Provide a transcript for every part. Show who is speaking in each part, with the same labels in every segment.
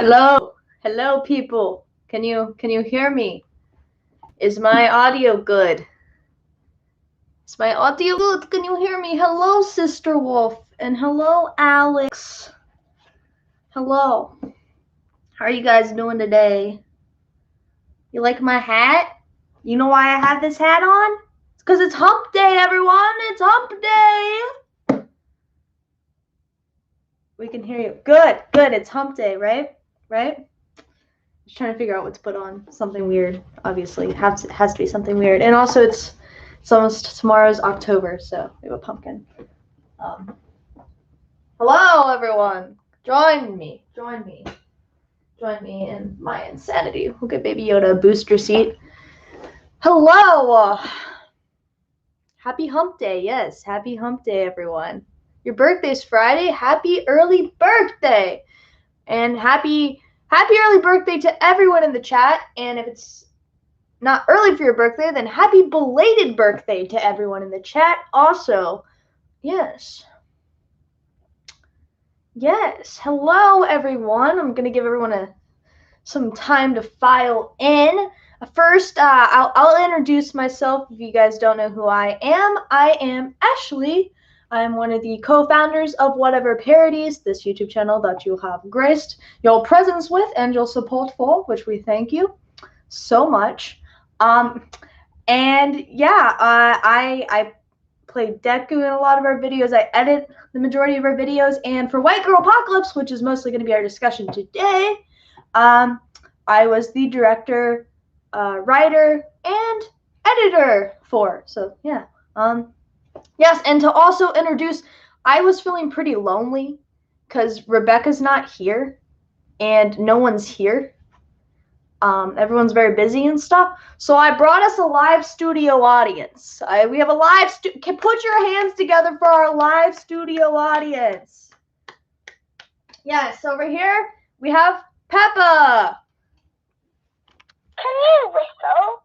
Speaker 1: Hello, hello, people. Can you hear me? Is my audio good? Is my audio good? Can you hear me? Hello, Sister Wolf, and hello, Alex. Hello. How are you guys doing today? You like my hat? You know why I have this hat on? It's because it's Hump Day, everyone. It's Hump Day. We can hear you. Good, good. It's Hump Day, right? Right? Just trying to figure out what to put on. Something weird, obviously. It has to be something weird. And also, it's almost tomorrow's October, so we have a pumpkin. Hello, everyone. Join me in my insanity. We'll get Baby Yoda a booster seat. Hello. Happy Hump Day. Yes, happy Hump Day, everyone. Your birthday's Friday. Happy early birthday. And happy early birthday to everyone in the chat. And if it's not early for your birthday, then happy belated birthday to everyone in the chat. Also, yes. Yes. Hello, everyone. I'm going to give everyone some time to file in. First, I'll introduce myself if you guys don't know who I am. I am Ashley. I'm one of the co-founders of Whatever Parodies, this YouTube channel that you have graced your presence with and your support for, which we thank you so much. And yeah, I play Deku in a lot of our videos. I edit the majority of our videos. And for White Girl Apokalypse, which is mostly going to be our discussion today, I was the director, writer, and editor for. So yeah. Yes, and to also introduce, I was feeling pretty lonely because Rebecca's not here and no one's here. Everyone's very busy and stuff. So I brought us a live studio audience. We have a live put your hands together for our live studio audience. Yes, over here we have Peppa.
Speaker 2: Can you whistle?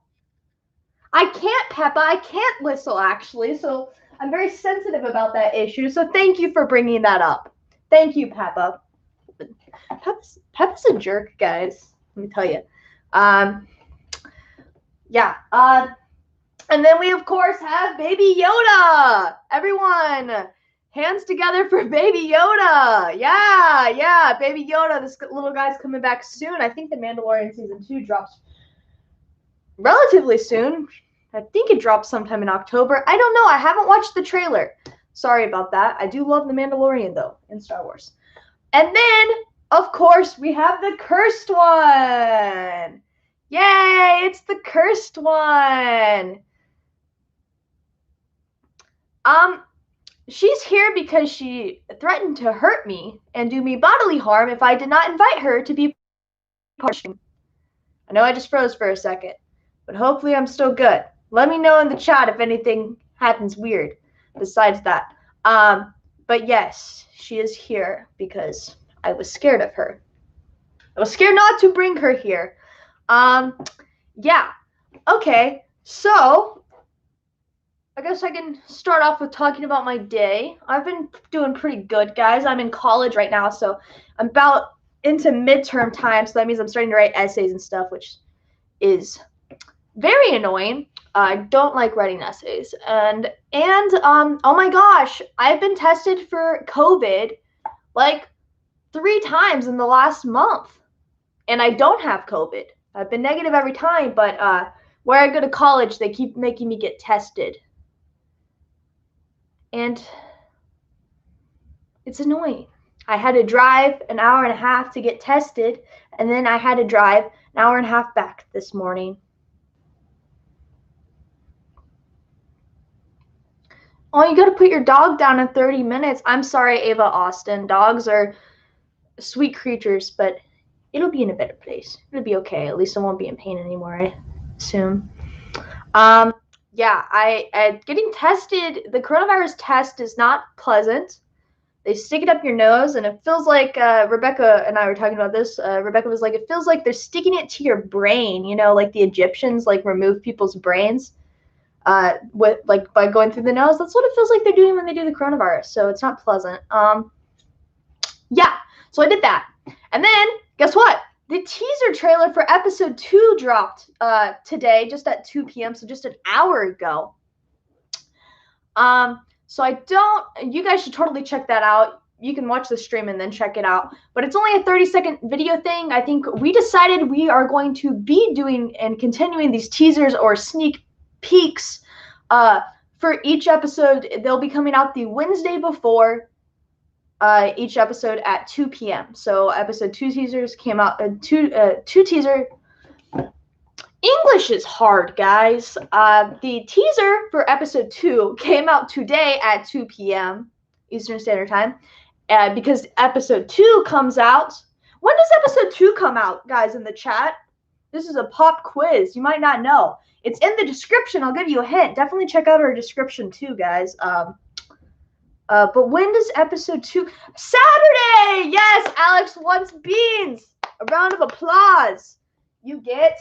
Speaker 1: I can't, Peppa. I can't whistle, actually. So I'm very sensitive about that issue. So thank you for bringing that up. Thank you, Peppa. Peppa's a jerk, guys. Let me tell you. Yeah. And then we, of course, have Baby Yoda. Everyone, hands together for Baby Yoda. Yeah. Baby Yoda. This little guy's coming back soon. I think The Mandalorian Season 2 drops relatively soon. I think it drops sometime in October. I don't know. I haven't watched the trailer. Sorry about that. I do love The Mandalorian, though, in Star Wars. And then, of course, we have the cursed one. Yay, it's the cursed one. She's here because she threatened to hurt me and do me bodily harm if I did not invite her to be part of the stream. I know I just froze for a second, but hopefully I'm still good. Let me know in the chat if anything happens weird besides that. But yes, she is here because I was scared of her. I was scared not to bring her here. Yeah. Okay, so I guess I can start off with talking about my day. I've been doing pretty good, guys. I'm in college right now, so I'm about into midterm time, so that means I'm starting to write essays and stuff, which is very annoying. I don't like writing essays. And oh my gosh, I've been tested for COVID like 3 times in the last month. And I don't have COVID. I've been negative every time, but where I go to college, they keep making me get tested. And it's annoying. I had to drive an hour and a half to get tested, and then I had to drive an hour and a half back this morning. Oh, you gotta put your dog down in 30 minutes. I'm sorry, Ava Austin. Dogs are sweet creatures, but it'll be in a better place. It'll be okay. At least I won't be in pain anymore, I assume. Yeah, getting tested, the coronavirus test is not pleasant. They stick it up your nose, and it feels like, Rebecca and I were talking about this. Rebecca was like, it feels like they're sticking it to your brain, you know, like the Egyptians, like, remove people's brains. With like by going through the nose. That's what it feels like they're doing when they do the coronavirus. So it's not pleasant. Yeah, so I did that. And then guess what? The teaser trailer for episode 2 dropped today, just at 2 p.m., so just an hour ago. So you guys should totally check that out. You can watch the stream and then check it out. But it's only a 30-second video thing. I think we decided we are going to be doing and continuing these teasers or sneak peeks for each episode. They'll be coming out the Wednesday before each episode at 2 p.m. So episode 2 teasers came out, two teaser. English is hard, guys. The teaser for episode 2 came out today at 2 p.m. Eastern Standard Time. Because episode 2 comes out. When does episode 2 come out, guys, in the chat? This is a pop quiz. You might not know. It's in the description. I'll give you a hint. Definitely check out our description too, guys. But when does episode 2? Saturday! Yes, Alex wants beans. A round of applause. You get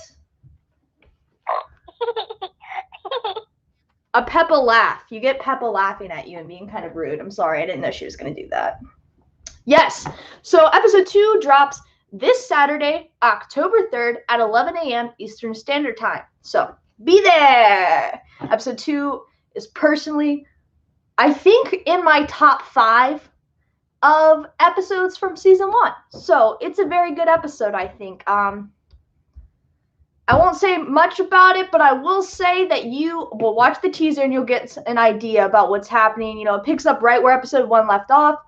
Speaker 1: a Peppa laugh. You get Peppa laughing at you and being kind of rude. I'm sorry. I didn't know she was going to do that. Yes. So episode 2 drops this Saturday, October 3rd at 11 a.m. Eastern Standard Time. So be there. Episode 2 is personally, I think, in my top 5 of episodes from season 1. So it's a very good episode, I think. I won't say much about it, but I will say that you will watch the teaser and you'll get an idea about what's happening. You know, it picks up right where episode 1 left off.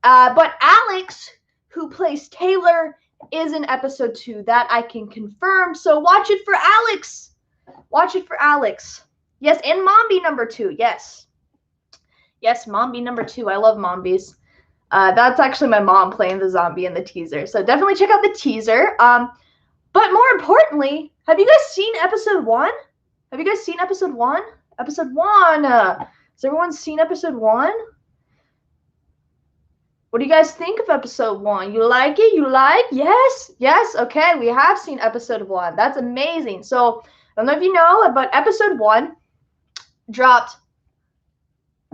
Speaker 1: But Alex, who plays Taylor, is in episode 2. That I can confirm. So watch it for Alex. Watch it for Alex. Yes, and Mombi number 2. Yes. Yes, Mombi number 2. I love Mombies. That's actually my mom playing the zombie in the teaser. So definitely check out the teaser. But more importantly, have you guys seen episode 1? Have you guys seen episode 1? Episode 1. Has everyone seen episode 1? What do you guys think of episode 1? You like it? You like? Yes? Yes? Okay, we have seen episode 1. That's amazing. So, I don't know if you know, but episode 1 dropped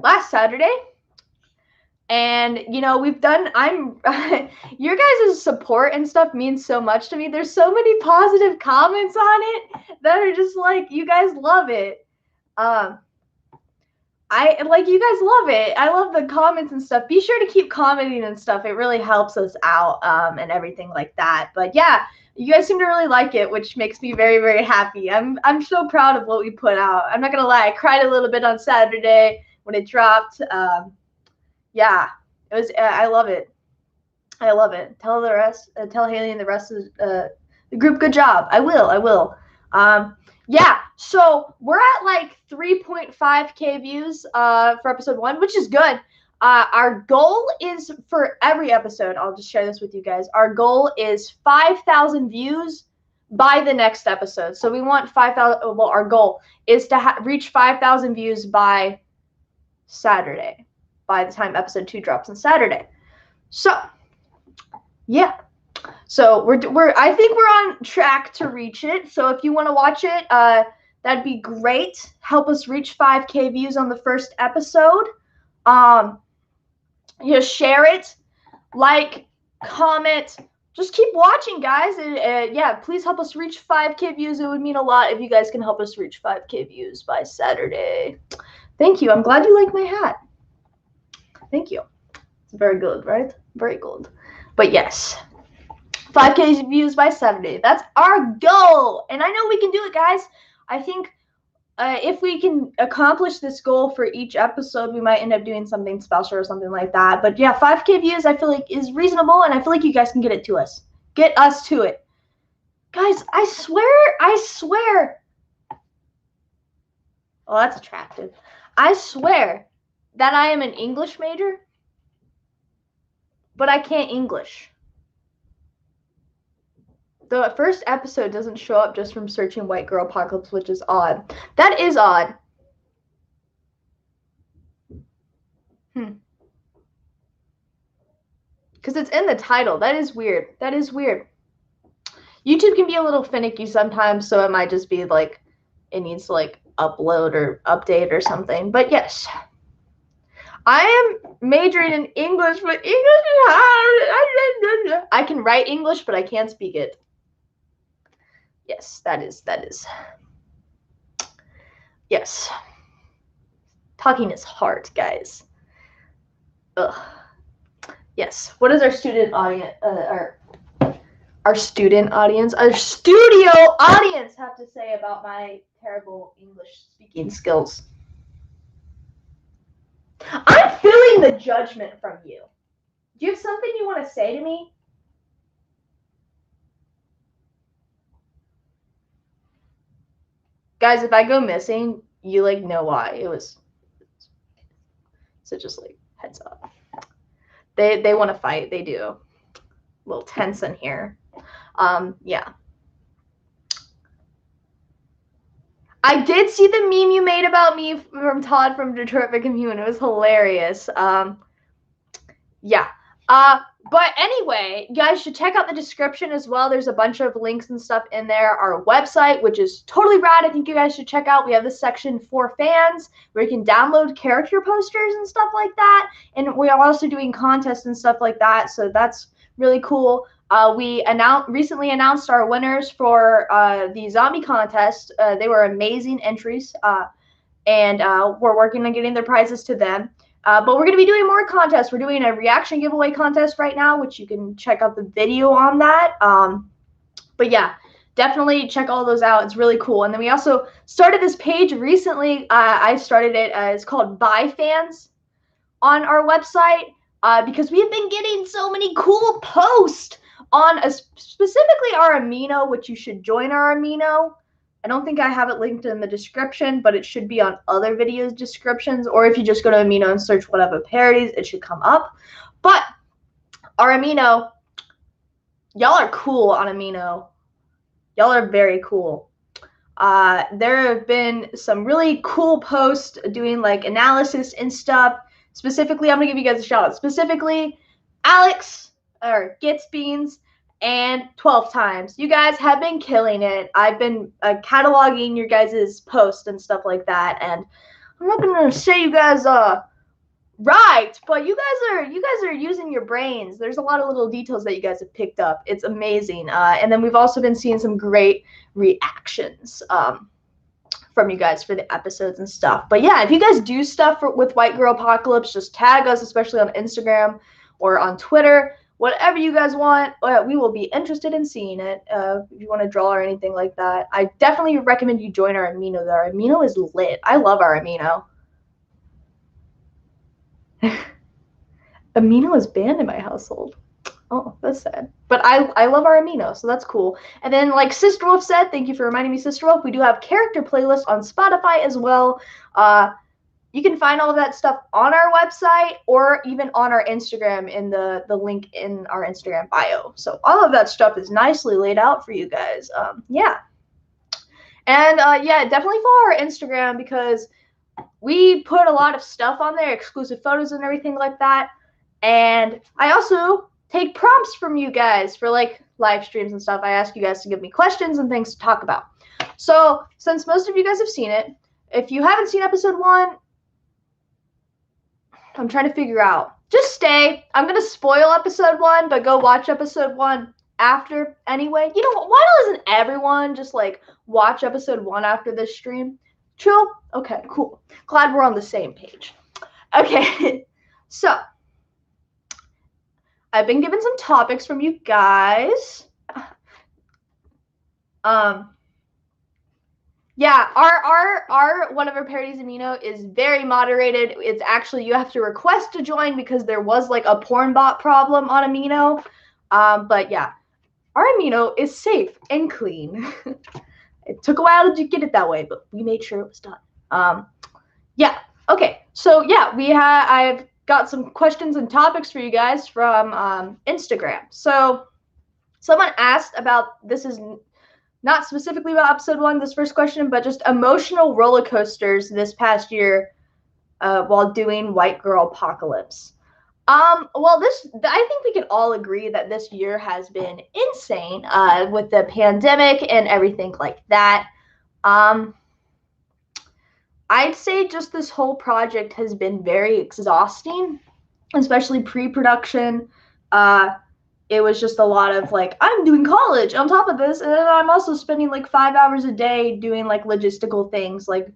Speaker 1: last Saturday. And, you know, your guys' support and stuff means so much to me. There's so many positive comments on it that are just like, you guys love it. You guys love it. I love the comments and stuff. Be sure to keep commenting and stuff. It really helps us out and everything like that. But yeah, you guys seem to really like it, which makes me very, very happy. I'm so proud of what we put out. I'm not gonna lie, I cried a little bit on Saturday when it dropped. Yeah, it was. I love it. I love it. Tell Haley and the rest of the group, good job. I will. Yeah, so we're at like 3.5K views for episode 1, which is good. Our goal is for every episode, I'll just share this with you guys. Our goal is 5,000 views by the next episode. So we want 5,000. Well, our goal is to reach 5,000 views by Saturday, by the time episode 2 drops on Saturday. So, yeah. So I think we're on track to reach it. So if you want to watch it, that'd be great. Help us reach 5K views on the first episode. Share it, like, comment, just keep watching, guys. Yeah, please help us reach 5K views. It would mean a lot if you guys can help us reach 5K views by Saturday. Thank you. I'm glad you like my hat. Thank you. It's very good, right? Very good. But yes, 5K views by Saturday. That's our goal. And I know we can do it, guys. I think if we can accomplish this goal for each episode, we might end up doing something special or something like that. But yeah, 5K views I feel like is reasonable, and I feel like you guys can get it to us. Get us to it. Guys, I swear. Oh, that's attractive. I swear that I am an English major, but I can't English. The first episode doesn't show up just from searching White Girl Apocalypse, which is odd. That is odd. Because it's in the title. That is weird. That is weird. YouTube can be a little finicky sometimes, so it might just be like it needs to like upload or update or something. But yes, I am majoring in English, but English is hard. I can write English, but I can't speak it. Yes, that is. Yes. Talking is hard, guys. Ugh. Yes. What does our student audience, our student audience, our studio audience have to say about my terrible English speaking skills? I'm feeling the judgment from you. Do you have something you want to say to me? Guys, if I go missing, you like know why. It was, so just like heads up. They want to fight. They do. A little tense in here. Yeah. I did see the meme you made about me from Todd from Detroit Become Human. It was hilarious. Yeah. But anyway, you guys should check out the description as well. There's a bunch of links and stuff in there. Our website, which is totally rad, I think you guys should check out. We have this section for fans where you can download character posters and stuff like that. And we are also doing contests and stuff like that. So that's really cool. We recently announced our winners for the zombie contest. They were amazing entries. And we're working on getting their prizes to them. But we're going to be doing more contests. We're doing a reaction giveaway contest right now, which you can check out the video on that. But yeah, definitely check all those out. It's really cool. And then we also started this page recently. I started it. It's called By Fans on our website because we have been getting so many cool posts on specifically our amino, which you should join our amino. I don't think I have it linked in the description, but it should be on other videos' descriptions, or if you just go to Amino and search whatever parodies, it should come up. But our Amino, y'all are cool on Amino. Y'all are very cool. There have been some really cool posts doing like analysis and stuff. Specifically, I'm gonna give you guys a shout out. Specifically, Alex, or Gets Beans, and 12 times. You guys have been killing it. I've been cataloging your guys' posts and stuff like that, and I'm not gonna say you guys right, but you guys are using your brains. There's a lot of little details that you guys have picked up. It's amazing. And then we've also been seeing some great reactions from you guys for the episodes and stuff. But yeah, if you guys do stuff with White Girl Apocalypse, just tag us, especially on Instagram or on Twitter. Whatever you guys want, we will be interested in seeing it. If you want to draw or anything like that, I definitely recommend you join our amino. Our amino is lit. I love our amino. Amino is banned in my household. Oh, that's sad. But I love our amino, so that's cool. And then, like Sister Wolf said, thank you for reminding me, Sister Wolf, we do have character playlists on Spotify as well. You can find all of that stuff on our website or even on our Instagram in the link in our Instagram bio. So all of that stuff is nicely laid out for you guys. Yeah. And yeah, definitely follow our Instagram because we put a lot of stuff on there, exclusive photos and everything like that. And I also take prompts from you guys for like live streams and stuff. I ask you guys to give me questions and things to talk about. So since most of you guys have seen it, if you haven't seen episode 1, I'm trying to figure out. Just stay. I'm going to spoil episode 1, but go watch episode 1 after anyway. You know, why doesn't everyone just like watch episode 1 after this stream? Chill? Okay, cool. Glad we're on the same page. Okay, so I've been given some topics from you guys. Yeah, our one of our parodies amino is very moderated. It's actually, you have to request to join because there was like a porn bot problem on amino. But yeah, our amino is safe and clean. It took a while to get it that way, but we made sure it was done. Yeah, okay. So yeah, I've got some questions and topics for you guys from Instagram. So someone asked about, this is not specifically about episode 1, this first question, but just emotional roller coasters this past year while doing White Girl Apocalypse. Well, I think we can all agree that this year has been insane with the pandemic and everything like that. I'd say just this whole project has been very exhausting, especially pre-production. it was just a lot of like, I'm doing college on top of this, and then I'm also spending like 5 hours a day doing like logistical things, like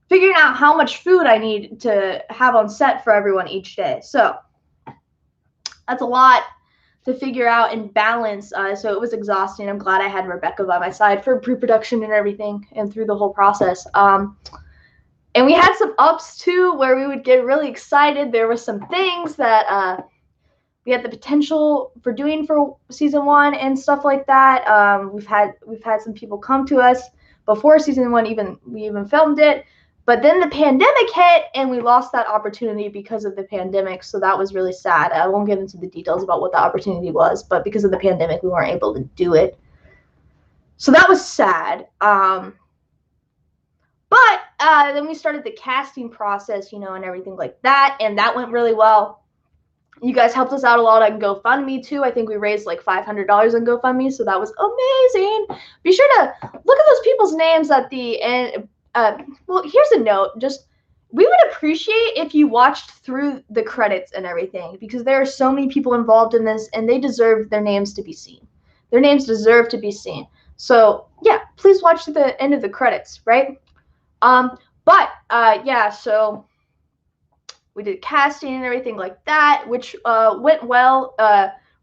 Speaker 1: figuring out how much food I need to have on set for everyone each day. So that's a lot to figure out and balance. So it was exhausting. I'm glad I had Rebecca by my side for pre-production and everything and through the whole process. And we had some ups too, where we would get really excited. There were some things that we had the potential for doing for season 1 and stuff like that. We've had some people come to us before season 1 we even filmed it, but then the pandemic hit and we lost that opportunity because of the pandemic. So that was really sad. I won't get into the details about what the opportunity was, but because of the pandemic, we weren't able to do it. So that was sad. But then we started the casting process, and everything like that, and that went really well. You guys helped us out a lot on GoFundMe too. I think we raised like $500 on GoFundMe, so that was amazing. Be sure to look at those people's names at the end. Well, here's a note. Just, we would appreciate if you watched through the credits and everything, because there are so many people involved in this, and they deserve their names to be seen. Their names deserve to be seen. So yeah, please watch to the end of the credits, right? Yeah, so we did casting and everything like that, which went well.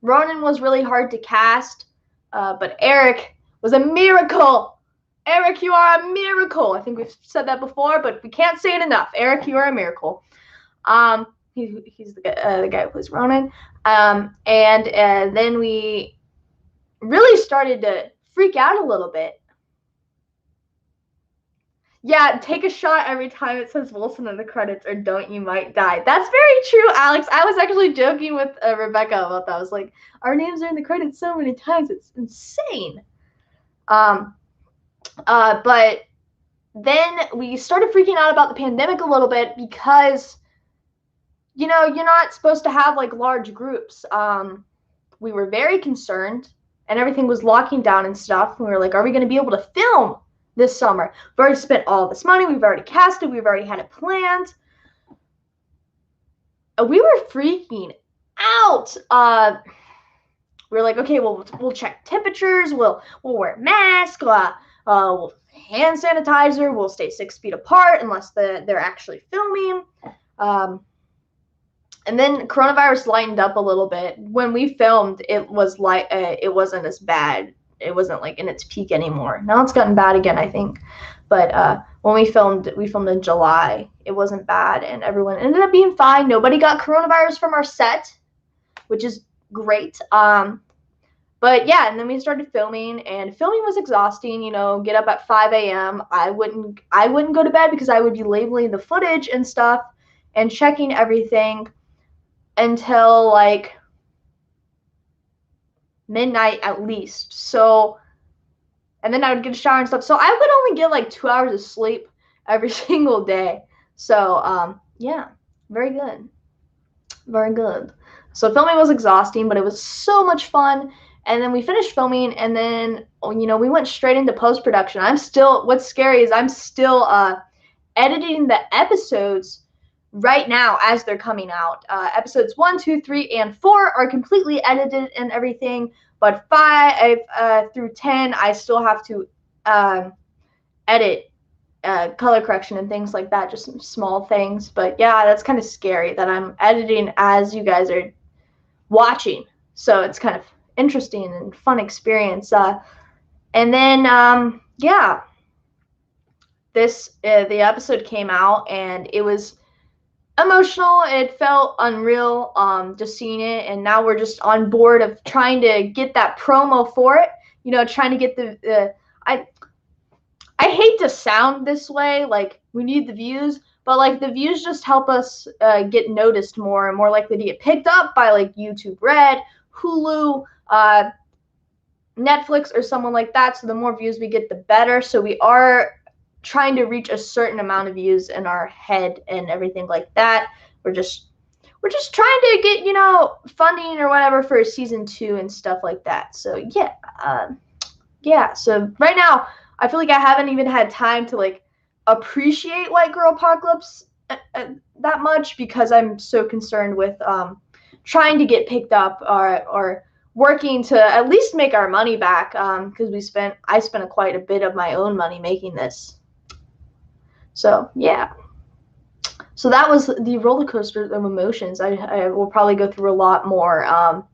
Speaker 1: Ronan was really hard to cast, but Eric was a miracle. Eric, you are a miracle. I think we've said that before, but we can't say it enough. Eric, you are a miracle. He's the guy who plays Ronan. And then we really started to freak out a little bit. Yeah, take a shot every time it says Wilson in the credits, or don't, you might die. That's very true, Alex. I was actually joking with Rebecca about that. I was like, our names are in the credits so many times. It's insane. But then we started freaking out about the pandemic a little bit because, you're not supposed to have like large groups. We were very concerned, and everything was locking down and stuff. We were like, are we going to be able to film this summer? We've already spent all this money. We've already casted. We've already had it planned. We were freaking out. We were like, okay, well, we'll check temperatures. We'll wear masks. We'll hand sanitizer. We'll stay 6 feet apart unless they're actually filming. And then coronavirus lightened up a little bit. When we filmed, it was like it wasn't as bad. It wasn't like in its peak anymore. Now it's gotten bad again, I think. But when we filmed in July. It wasn't bad, and everyone ended up being fine. Nobody got coronavirus from our set, which is great. But yeah, and then we started filming, and filming was exhausting. Get up at 5 a.m. I wouldn't go to bed because I would be labeling the footage and stuff and checking everything until like midnight at least. So, and then I would get a shower and stuff. So I would only get like 2 hours of sleep every single day. So yeah, very good. Very good. So filming was exhausting, but it was so much fun. And then we finished filming, and then we went straight into post-production. What's scary is I'm still editing the episodes right now as they're coming out. Episodes 1, 2, 3, and 4 are completely edited and everything, but 5 through 10 I still have to edit, color correction and things like that, just some small things. But yeah, that's kind of scary that I'm editing as you guys are watching, so it's kind of interesting and fun experience. And then yeah, the episode came out, and it was emotional. It felt unreal, just seeing it, and now we're just on board of trying to get that promo for it. Trying to get the I hate to sound this way, like we need the views, but like the views just help us get noticed more and more likely to get picked up by like YouTube Red, Hulu, Netflix, or someone like that. So the more views we get, the better. So we are trying to reach a certain amount of views in our head and everything like that. We're just trying to get funding or whatever for season 2 and stuff like that. So yeah, so right now I feel like I haven't even had time to like appreciate White Girl Apocalypse that much, because I'm so concerned with trying to get picked up or working to at least make our money back, because I spent quite a bit of my own money making this. So yeah. So that was the roller coaster of emotions. I will probably go through a lot more.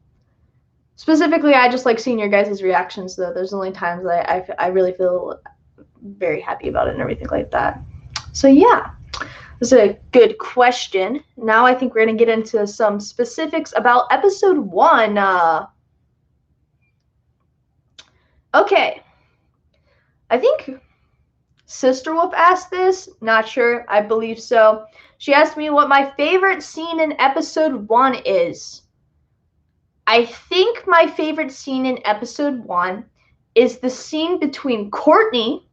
Speaker 1: Specifically, I just like seeing your guys' reactions, though. There's only times that I really feel very happy about it and everything like that. So yeah, this is a good question. Now I think we're going to get into some specifics about episode 1. Okay. I think Sister Wolf asked this. Not sure. I believe so. She asked me what my favorite scene in episode 1 is. I think my favorite scene in episode 1 is the scene between Courtney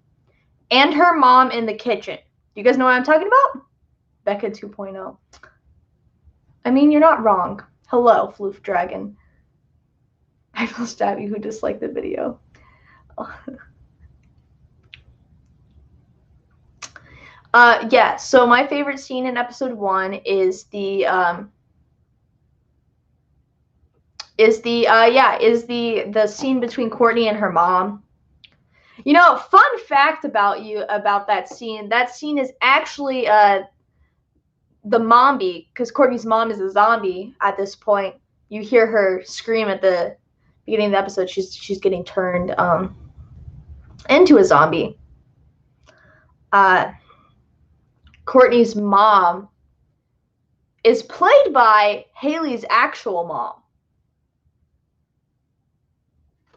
Speaker 1: and her mom in the kitchen. You guys know what I'm talking about? Becca 2.0. I mean, you're not wrong. Hello, Floof Dragon. I will stab you who disliked the video. Yeah, so my favorite scene in episode 1 is the scene between Courtney and her mom. You know, fun fact about that scene. That scene is actually the zombie, because Courtney's mom is a zombie at this point. You hear her scream at the beginning of the episode. She's getting turned into a zombie. Courtney's mom is played by Haley's actual mom.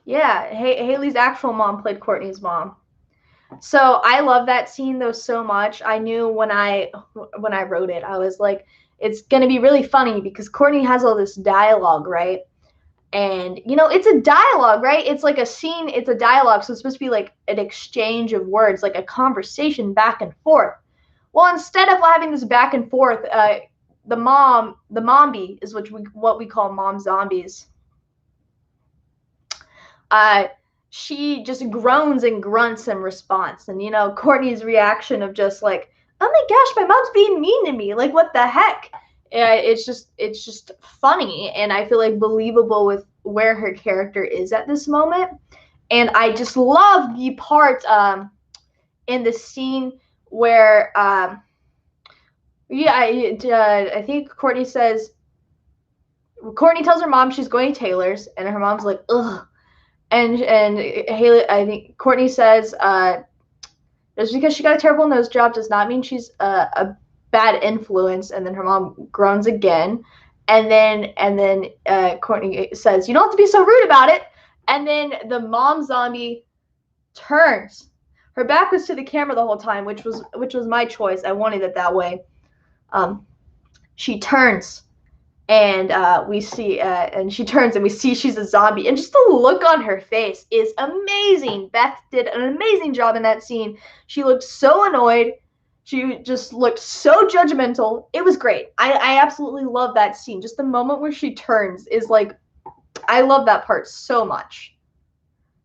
Speaker 1: Yeah, Haley's actual mom played Courtney's mom. So I love that scene though so much. I knew when I wrote it, I was like, it's gonna be really funny because Courtney has all this dialogue, right? And you know, it's a dialogue, right? It's like a scene, it's a dialogue, so it's supposed to be like an exchange of words, like a conversation back and forth. Well, instead of having this back and forth, the mombie is what we call mom zombies. She just groans and grunts in response. And, you know, Courtney's reaction of just like, oh my gosh, my mom's being mean to me. Like, what the heck? It's just funny. And I feel like believable with where her character is at this moment. And I just love the part in the scene where, I think Courtney tells her mom she's going to Taylor's. And her mom's like, ugh. And Haley, I think Courtney says, just because she got a terrible nose job does not mean she's a bad influence. And then her mom groans again. And then Courtney says, you don't have to be so rude about it. And then the mom zombie turns. Her back was to the camera the whole time, which was my choice. I wanted it that way. She turns. And we see, and she turns and we see she's a zombie. And just the look on her face is amazing. Beth did an amazing job in that scene. She looked so annoyed. She just looked so judgmental. It was great. I absolutely love that scene. Just the moment where she turns is like, I love that part so much.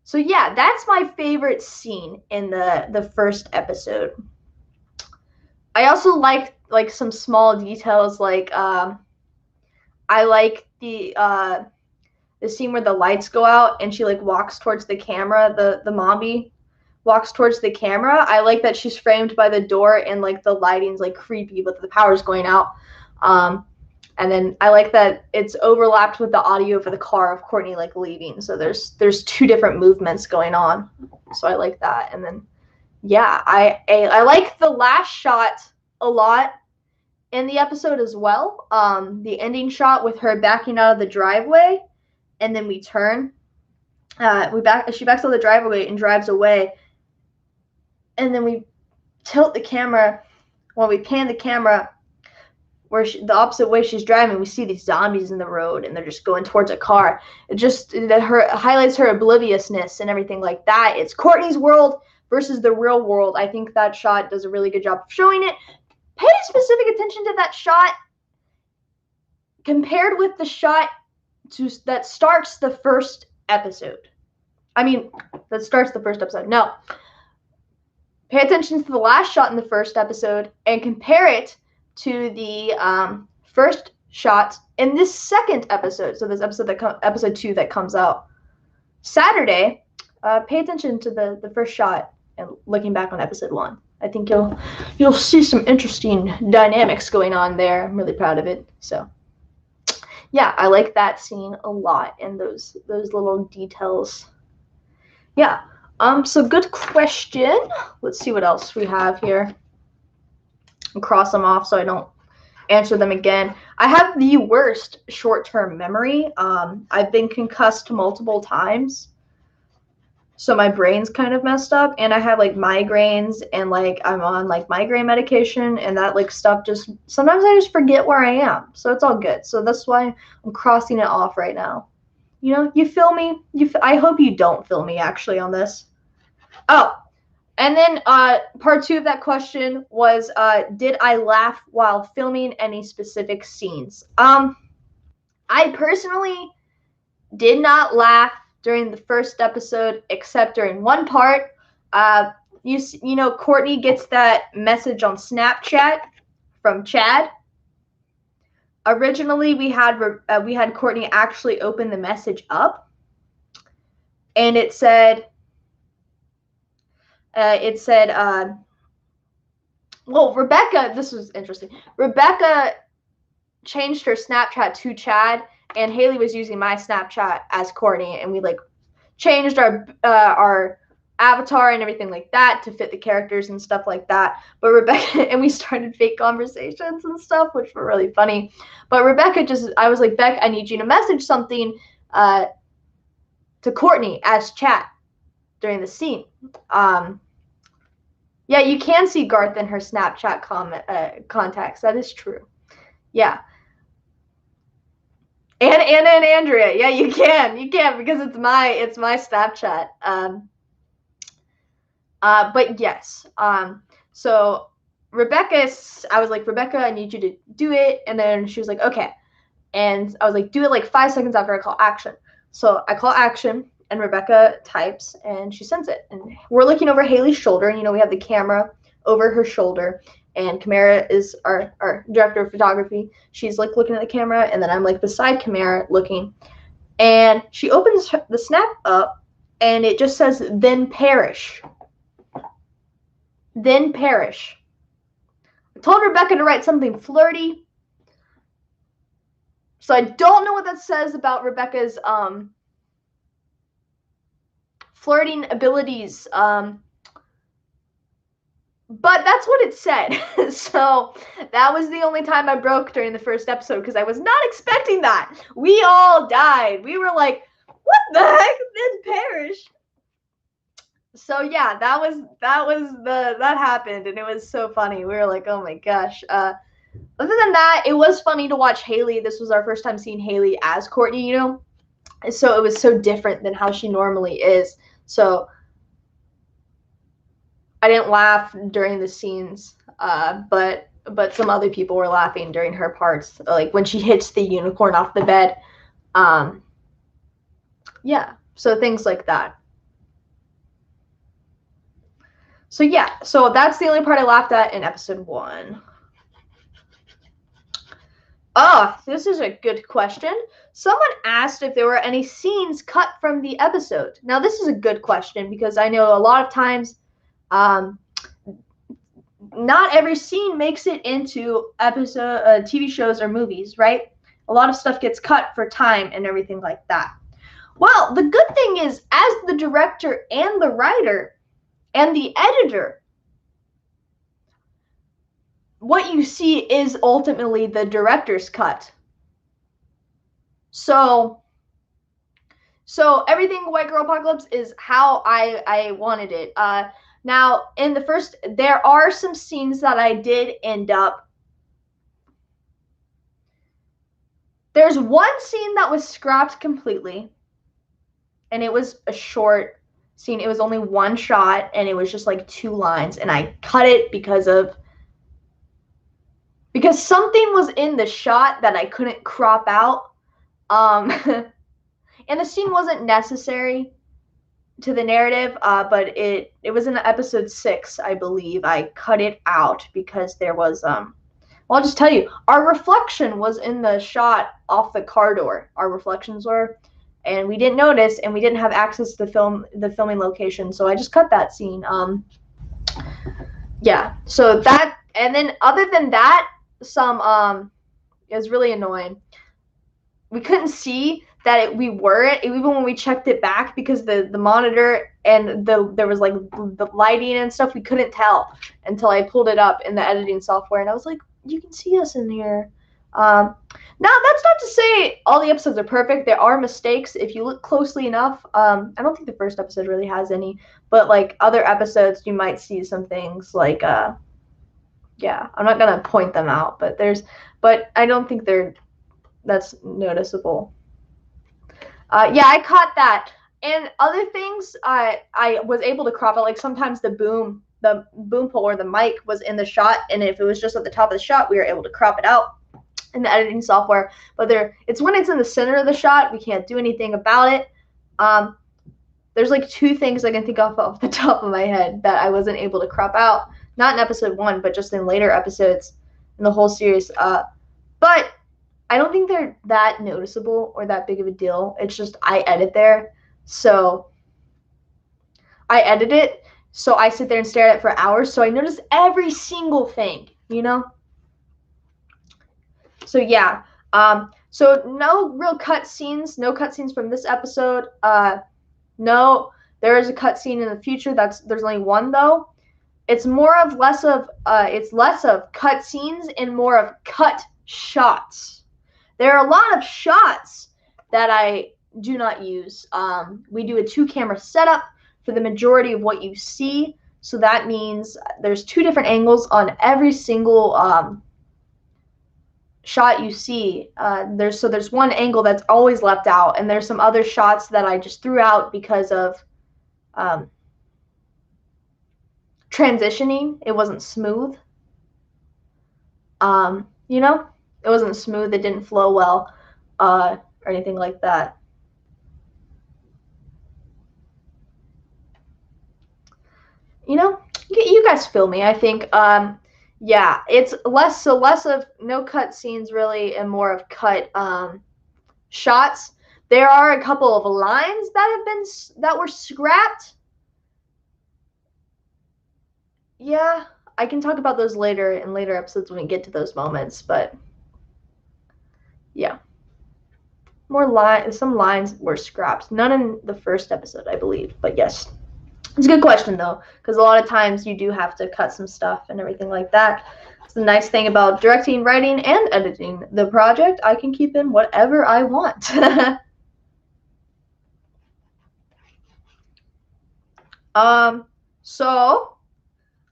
Speaker 1: So yeah, that's my favorite scene in the first episode. I also like some small details like, I like the scene where the lights go out and she like walks towards the camera. The zombie walks towards the camera. I like that she's framed by the door and like the lighting's like creepy, but the power's going out. And then I like that it's overlapped with the audio for the car of Courtney like leaving. So there's two different movements going on. So I like that. And then yeah, I like the last shot a lot in the episode as well. The ending shot with her backing out of the driveway, and then we turn. She backs out of the driveway and drives away, and then we tilt the camera. When we pan the camera, where the opposite way she's driving, we see these zombies in the road, and they're just going towards a car. It highlights her obliviousness and everything like that. It's Courtney's world versus the real world. I think that shot does a really good job of showing it. Pay specific attention to that shot compared with the shot that starts the first episode. That starts the first episode. No. Pay attention to the last shot in the first episode and compare it to the first shot in this second episode. So this episode 2 that comes out Saturday. Pay attention to the first shot and looking back on episode 1. I think you'll see some interesting dynamics going on there. I'm really proud of it. So yeah, I like that scene a lot and those little details. Yeah. So good question. Let's see what else we have here. I'll cross them off so I don't answer them again. I have the worst short-term memory. I've been concussed multiple times, so my brain's kind of messed up, and I have like migraines, and like I'm on like migraine medication, and that like stuff just sometimes I just forget where I am. So it's all good. So that's why I'm crossing it off right now. You know, you feel me? I hope you don't feel me actually on this. Oh, and then part 2 of that question was, did I laugh while filming any specific scenes? I personally did not laugh during the first episode, except during one part. You know, Courtney gets that message on Snapchat from Chad. Originally, we had Courtney actually open the message up, and it said, well, Rebecca, this was interesting. Rebecca changed her Snapchat to Chad, and Haley was using my Snapchat as Courtney, and we like changed our avatar and everything like that to fit the characters and stuff like that. But Rebecca, and we started fake conversations and stuff, which were really funny. But Rebecca I was like, Beck, I need you to message something to Courtney as chat during the scene. Yeah, you can see Garth in her Snapchat contacts. That is true. Yeah. And Anna and Andrea. Yeah, you can because it's my Snapchat. But yes. So Rebecca, I was like, Rebecca, I need you to do it, and then she was like, okay. And I was like, do it like 5 seconds after I call action. So I call action, and Rebecca types, and she sends it. And we're looking over Haley's shoulder, and you know we have the camera over her shoulder, and Kamara is our director of photography. She's like looking at the camera, and then I'm like beside Kamara looking, and she opens the snap up, and it just says, then perish. Then perish. I told Rebecca to write something flirty, so I don't know what that says about Rebecca's flirting abilities, but that's what it said. So that was the only time I broke during the first episode, because I was not expecting that. We all died. We were like, what the heck? Then perish. So yeah, that happened, and it was so funny. We were like, oh my gosh. Other than that, it was funny to watch Haley. This was our first time seeing Haley as Courtney, you know? So it was so different than how she normally is. So I didn't laugh during the scenes, but some other people were laughing during her parts, like when she hits the unicorn off the bed. Yeah, so things like that. So yeah, so that's the only part I laughed at in episode 1. Oh, this is a good question. Someone asked if there were any scenes cut from the episode. Now, this is a good question, because I know a lot of times not every scene makes it into TV shows or movies, right? A lot of stuff gets cut for time and everything like that. Well, the good thing is, as the director and the writer and the editor, what you see is ultimately the director's cut. So everything White Girl Apocalypse is how I wanted it. Now, in the first, there are some scenes that I did end up. There's one scene that was scrapped completely, and it was a short scene. It was only one shot, and it was just like 2 lines, and I cut it because something was in the shot that I couldn't crop out. And the scene wasn't necessary to the narrative, but it was in episode 6, I believe. I cut it out because there was Well, I'll just tell you, our reflection was in the shot off the car door. Our reflections were, and we didn't notice, and we didn't have access to the filming location, so I just cut that scene. Yeah. So that, and then other than that, it was really annoying. We couldn't see that we weren't, even when we checked it back, because the monitor and there was like the lighting and stuff, we couldn't tell until I pulled it up in the editing software, and I was like, you can see us in here. Now that's not to say all the episodes are perfect. There are mistakes if you look closely enough. I don't think the first episode really has any, but like other episodes you might see some things like yeah, I'm not gonna point them out, but I don't think that's noticeable. Yeah, I caught that. And other things, I was able to crop out. Like sometimes the boom pole or the mic was in the shot, and if it was just at the top of the shot, we were able to crop it out in the editing software. But it's when it's in the center of the shot, we can't do anything about it. There's like two things I can think of off the top of my head that I wasn't able to crop out. Not in episode 1, but just in later episodes in the whole series. But I don't think they're that noticeable or that big of a deal. It's just I edit there. So I edit it. So I sit there and stare at it for hours. So I notice every single thing, you know? So yeah. So no real cutscenes. No cutscenes from this episode. No, there is a cutscene in the future. There's only one though. It's less of cutscenes and more of cut shots. There are a lot of shots that I do not use. We do a 2-camera setup for the majority of what you see. So that means there's 2 different angles on every single shot you see. There's one angle that's always left out, and there's some other shots that I just threw out because of transitioning. It wasn't smooth. You know? It wasn't smooth, it didn't flow well, or anything like that. You know, you guys feel me, I think. Yeah, it's less of no cut scenes really, and more of cut shots. There are a couple of lines that were scrapped. Yeah, I can talk about those later in later episodes when we get to those moments, but yeah. Some lines were scrapped. None in the first episode, I believe, but yes. It's a good question though, because a lot of times you do have to cut some stuff and everything like that. It's the nice thing about directing, writing, and editing the project. I can keep in whatever I want. So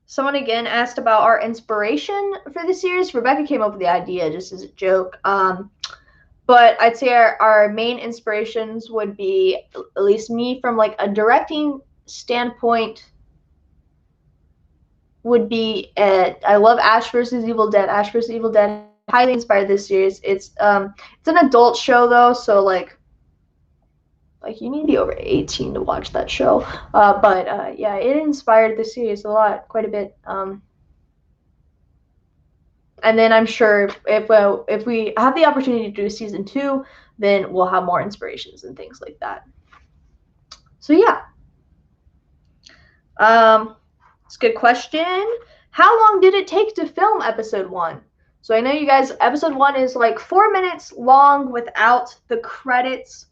Speaker 1: someone again asked about our inspiration for the series. Rebecca came up with the idea just as a joke. But I'd say our main inspirations would be, at least me from like a directing standpoint, would be I love Ash vs. Evil Dead. Ash vs. Evil Dead highly inspired this series. It's an adult show though, so like you need to be over 18 to watch that show. But yeah, it inspired the series a lot, quite a bit. And then I'm sure if we have the opportunity to do season 2, then we'll have more inspirations and things like that. So yeah. It's a good question. How long did it take to film episode 1? So I know you guys, episode 1 is like 4 minutes long without the credits.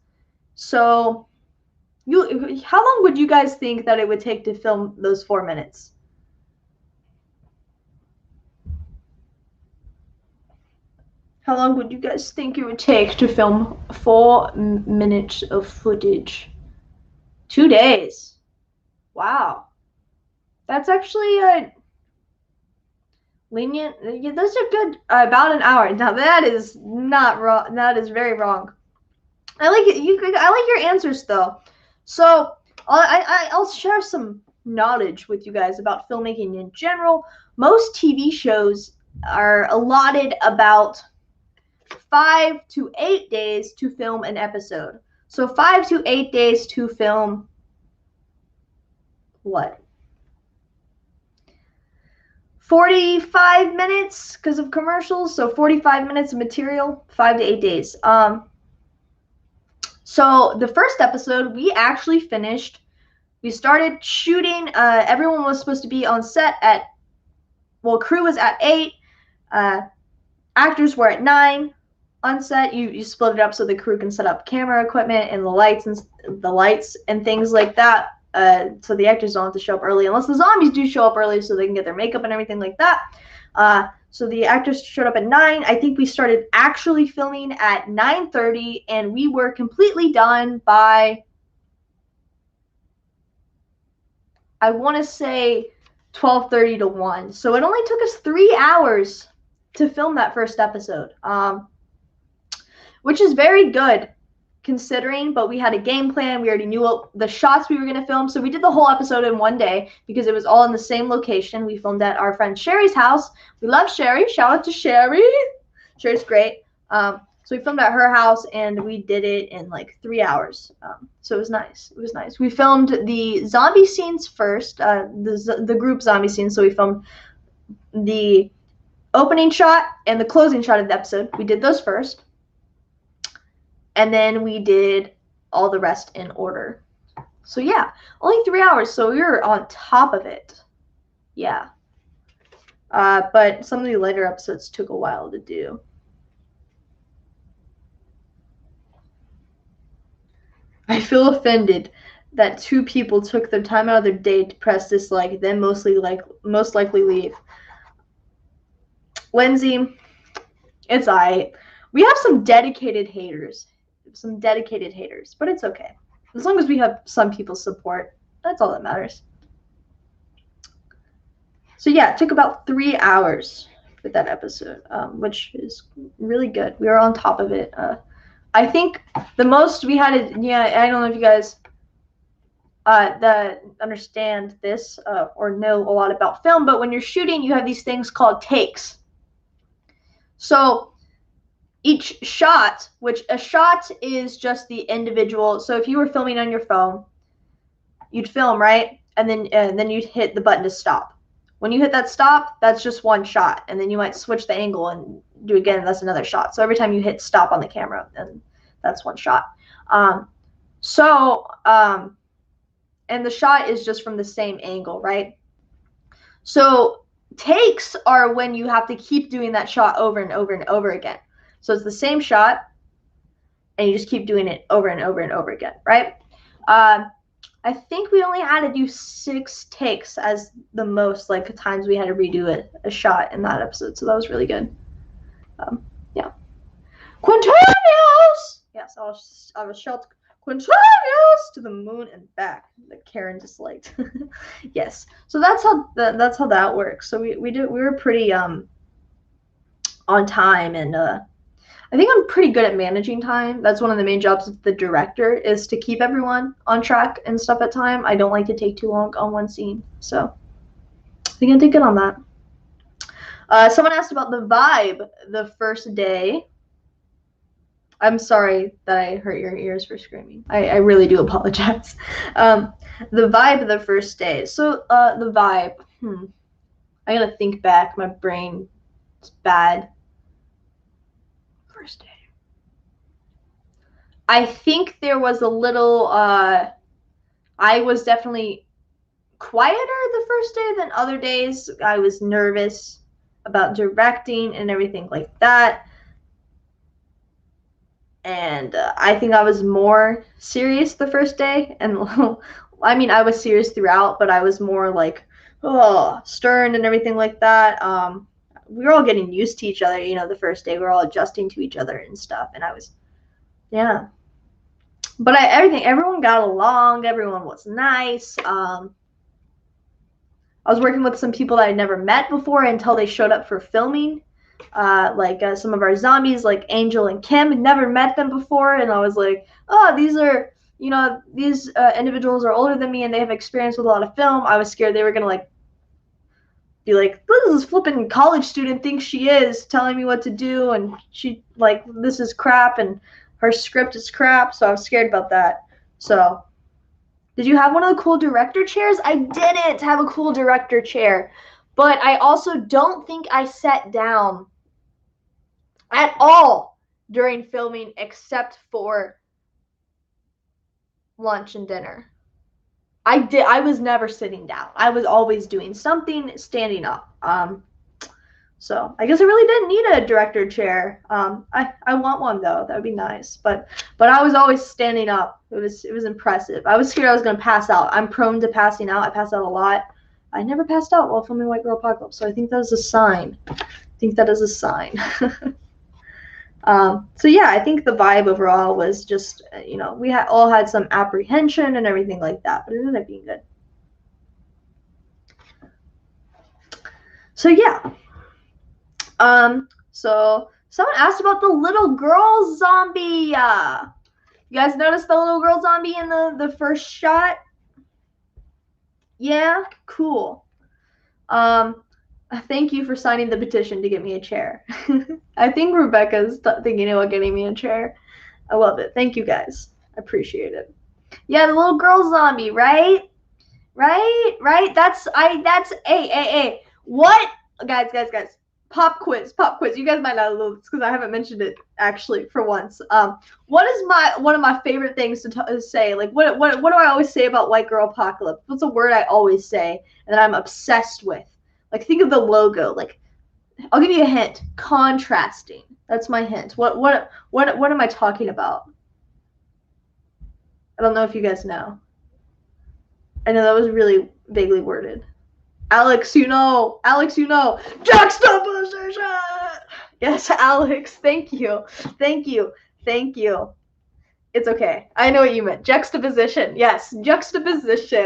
Speaker 1: So how long would you guys think that it would take to film those 4 minutes? How long would you guys think it would take to film 4 minutes of footage? 2 days. Wow. That's actually lenient. Yeah, those are good. About an hour. Now that is not wrong. That is very wrong. I like it. I like your answers though. So I'll share some knowledge with you guys about filmmaking in general. Most TV shows are allotted about 5 to 8 days to film an episode. So 5 to 8 days to film what? 45 minutes because of commercials, so 45 minutes of material, 5 to 8 days. So the first episode, we actually finished. We started shooting. Everyone was supposed to be on set at, well, crew was at 8. Actors were at 9 on set. You split it up so the crew can set up camera equipment and the lights and things like that. So the actors don't have to show up early unless the zombies do show up early so they can get their makeup and everything like that. So the actors showed up at 9. I think we started actually filming at 9:30, and we were completely done by, I want to say, 12:30 to 1. So it only took us 3 hours to film that first episode, which is very good considering, but we had a game plan. We already knew what the shots we were going to film, so we did the whole episode in one day because it was all in the same location. We filmed at our friend Sherry's house. We love Sherry. Shout out to Sherry. Sherry's great. So we filmed at her house, and we did it in like 3 hours. So it was nice. It was nice. We filmed the zombie scenes first, the group zombie scenes. So we filmed the opening shot and the closing shot of the episode. We did those first. And then we did all the rest in order. So yeah, only 3 hours. So we were on top of it. Yeah. But some of the later episodes took a while to do. I feel offended that 2 people took their time out of their day to press dislike, then most likely leave. Lindsay, it's alright. We have some dedicated haters. But it's okay. As long as we have some people's support, that's all that matters. So yeah, it took about 3 hours for that episode, which is really good. We were on top of it. I think the most we had to, yeah, I don't know if you guys that understand this or know a lot about film, but when you're shooting, you have these things called takes. So each shot, which a shot is just the individual. So if you were filming on your phone, you'd film, right? And then you'd hit the button to stop. When you hit that stop, that's just one shot. And then you might switch the angle and do it again, and that's another shot. So every time you hit stop on the camera, then that's one shot. And the shot is just from the same angle, right? So takes are when you have to keep doing that shot over and over and over again. So it's the same shot, and you just keep doing it over and over and over again, right? I think we only had to do 6 takes as the most, like, times we had to redo a shot in that episode. So that was really good. Yeah. Quintanius! Yes, I was shouting Quintanius to the moon and back. That Karen disliked. Yes. So that's how that works. So we were pretty on time, and I think I'm pretty good at managing time. That's one of the main jobs of the director, is to keep everyone on track and stuff at time. I don't like to take too long on one scene. So I think I did good on that. Someone asked about the vibe the first day. I'm sorry that I hurt your ears for screaming. I really do apologize. The vibe the first day. So the vibe. I gotta think back. My brain is bad. First day. I think there was a little, I was definitely quieter the first day than other days. I was nervous about directing and everything like that. And I think I was more serious the first day. And I mean, I was serious throughout, but I was more like, stern and everything like that. We were all getting used to each other, the first day. We were all adjusting to each other and stuff. And I was, yeah. But everyone got along. Everyone was nice. I was working with some people that I'd never met before until they showed up for filming. Some of our zombies, like Angel and Kim, never met them before. And I was like, oh, these are, these individuals are older than me and they have experience with a lot of film. I was scared they were going to, be like, this flipping college student thinks she is telling me what to do, and she, this is crap, and her script is crap, so I was scared about that. So, did you have one of the cool director chairs? I didn't have a cool director chair, But I also don't think I sat down at all during filming except for lunch and dinner. I was never sitting down. I was always doing something, standing up. So I guess I really didn't need a director chair. I want one though. That would be nice. But I was always standing up. It was impressive. I was scared I was gonna pass out. I'm prone to passing out. I pass out a lot. I never passed out while filming White Girl Apocalypse, so I think that is a sign. I think that is a sign. So yeah, I think the vibe overall was just, we all had some apprehension and everything like that, but it ended up being good. So yeah. So someone asked about the little girl zombie. You guys noticed the little girl zombie in the first shot? Yeah, cool. Thank you for signing the petition to get me a chair. I think Rebecca's thinking about getting me a chair. I love it. Thank you guys. I appreciate it. Yeah, the little girl zombie, right? Right? That's hey. What? Guys. Pop quiz. You guys might not know this because I haven't mentioned it actually for once. What is one of my favorite things to say? Like, what do I always say about White Girl Apocalypse? What's a word I always say and that I'm obsessed with? Like, think of the logo. Like, I'll give you a hint. Contrasting. That's my hint. What am I talking about? I don't know if you guys know. I know that was really vaguely worded. Alex, you know. Juxtaposition! Yes, Alex. Thank you. It's okay. I know what you meant. Juxtaposition. Yes, juxtaposition.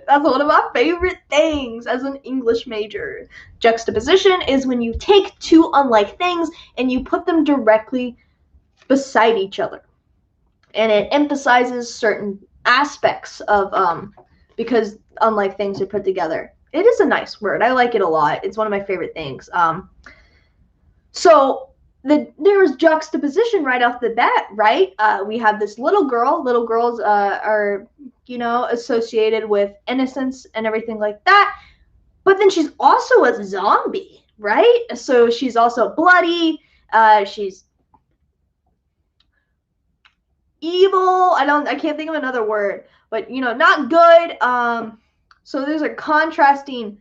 Speaker 1: That's one of my favorite things as an English major. Juxtaposition is when you take two unlike things and you put them directly beside each other. And it emphasizes certain aspects of because unlike things are put together. It is a nice word. I like it a lot. It's one of my favorite things. So there was juxtaposition right off the bat, right? We have this little girl. Little girls are, associated with innocence and everything like that. But then she's also a zombie, right? So she's also bloody. She's evil. I can't think of another word, but not good. So those are contrasting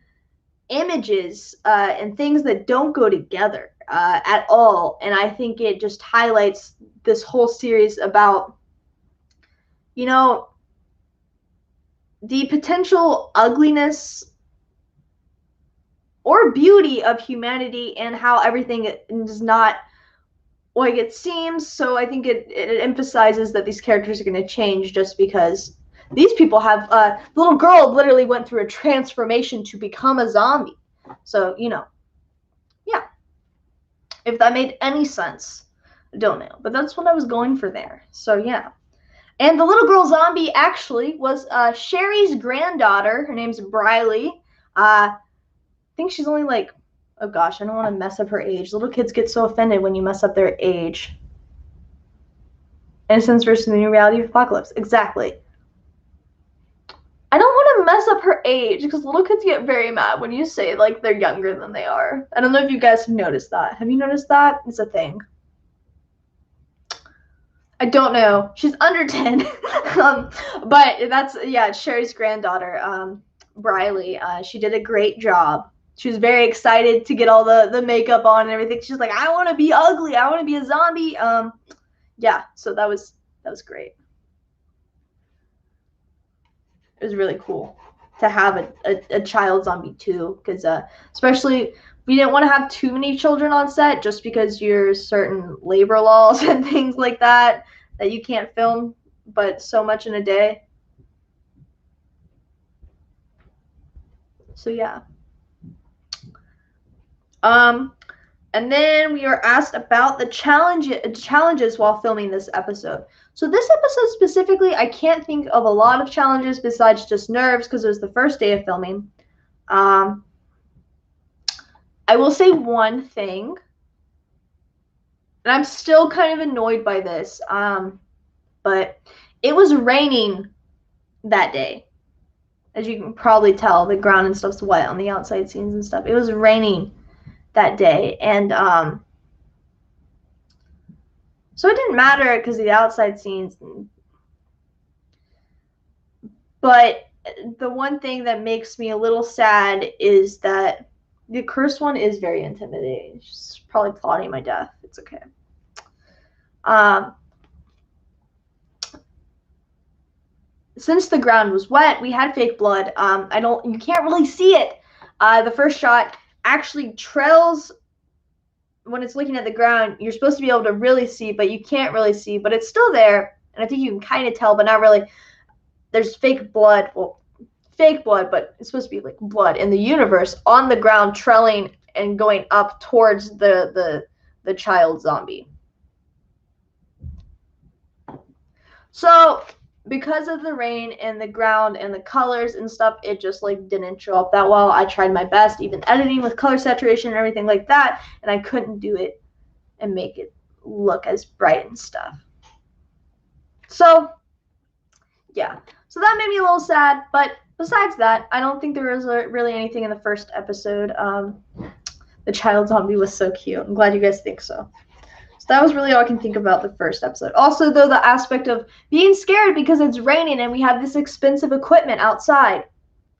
Speaker 1: images and things that don't go together at all. And I think it just highlights this whole series about, the potential ugliness or beauty of humanity and how everything is not like it seems. So I think it emphasizes that these characters are going to change just because these people have the little girl literally went through a transformation to become a zombie. So, yeah. If that made any sense, I don't know. But that's what I was going for there. So, yeah. And the little girl zombie actually was Sherry's granddaughter. Her name's Briley. I think she's only like, oh gosh, I don't want to mess up her age. Little kids get so offended when you mess up their age. Innocence versus the new reality of apocalypse. Exactly. I don't want to mess up her age because little kids get very mad when you say like they're younger than they are. I don't know if you guys have noticed that. Have you noticed that? It's a thing. I don't know. She's under 10. But that's, yeah, Sherry's granddaughter, Briley. She did a great job. She was very excited to get all the makeup on and everything. She's like, I want to be ugly. I want to be a zombie. Yeah, so that was great. It was really cool to have a child zombie too, because especially we didn't want to have too many children on set just because there's certain labor laws and things like that you can't film but so much in a day. So yeah. And then we were asked about the challenges while filming this episode. So this episode specifically, I can't think of a lot of challenges besides just nerves because it was the first day of filming. I will say one thing, and I'm still kind of annoyed by this, but it was raining that day. As you can probably tell, the ground and stuff's wet on the outside scenes and stuff. It was raining that day, and so it didn't matter because of the outside scenes. But the one thing that makes me a little sad is that the cursed one is very intimidating. She's probably plotting my death. It's okay. Since the ground was wet, we had fake blood. You can't really see it. The first shot actually trails when it's looking at the ground. You're supposed to be able to really see, but you can't really see, but it's still there. And I think you can kind of tell, but not really. There's fake blood. Well, fake blood, but it's supposed to be like blood in the universe on the ground, trailing and going up towards the child zombie. So because of the rain and the ground and the colors and stuff, it just like didn't show up that well. I tried my best, even editing with color saturation and everything like that, and I couldn't do it and make it look as bright and stuff. So yeah, so that made me a little sad, but besides that, I don't think there was really anything in the first episode. The child zombie was so cute. I'm glad you guys think so. So that was really all I can think about the first episode. Also, though, the aspect of being scared because it's raining and we have this expensive equipment outside.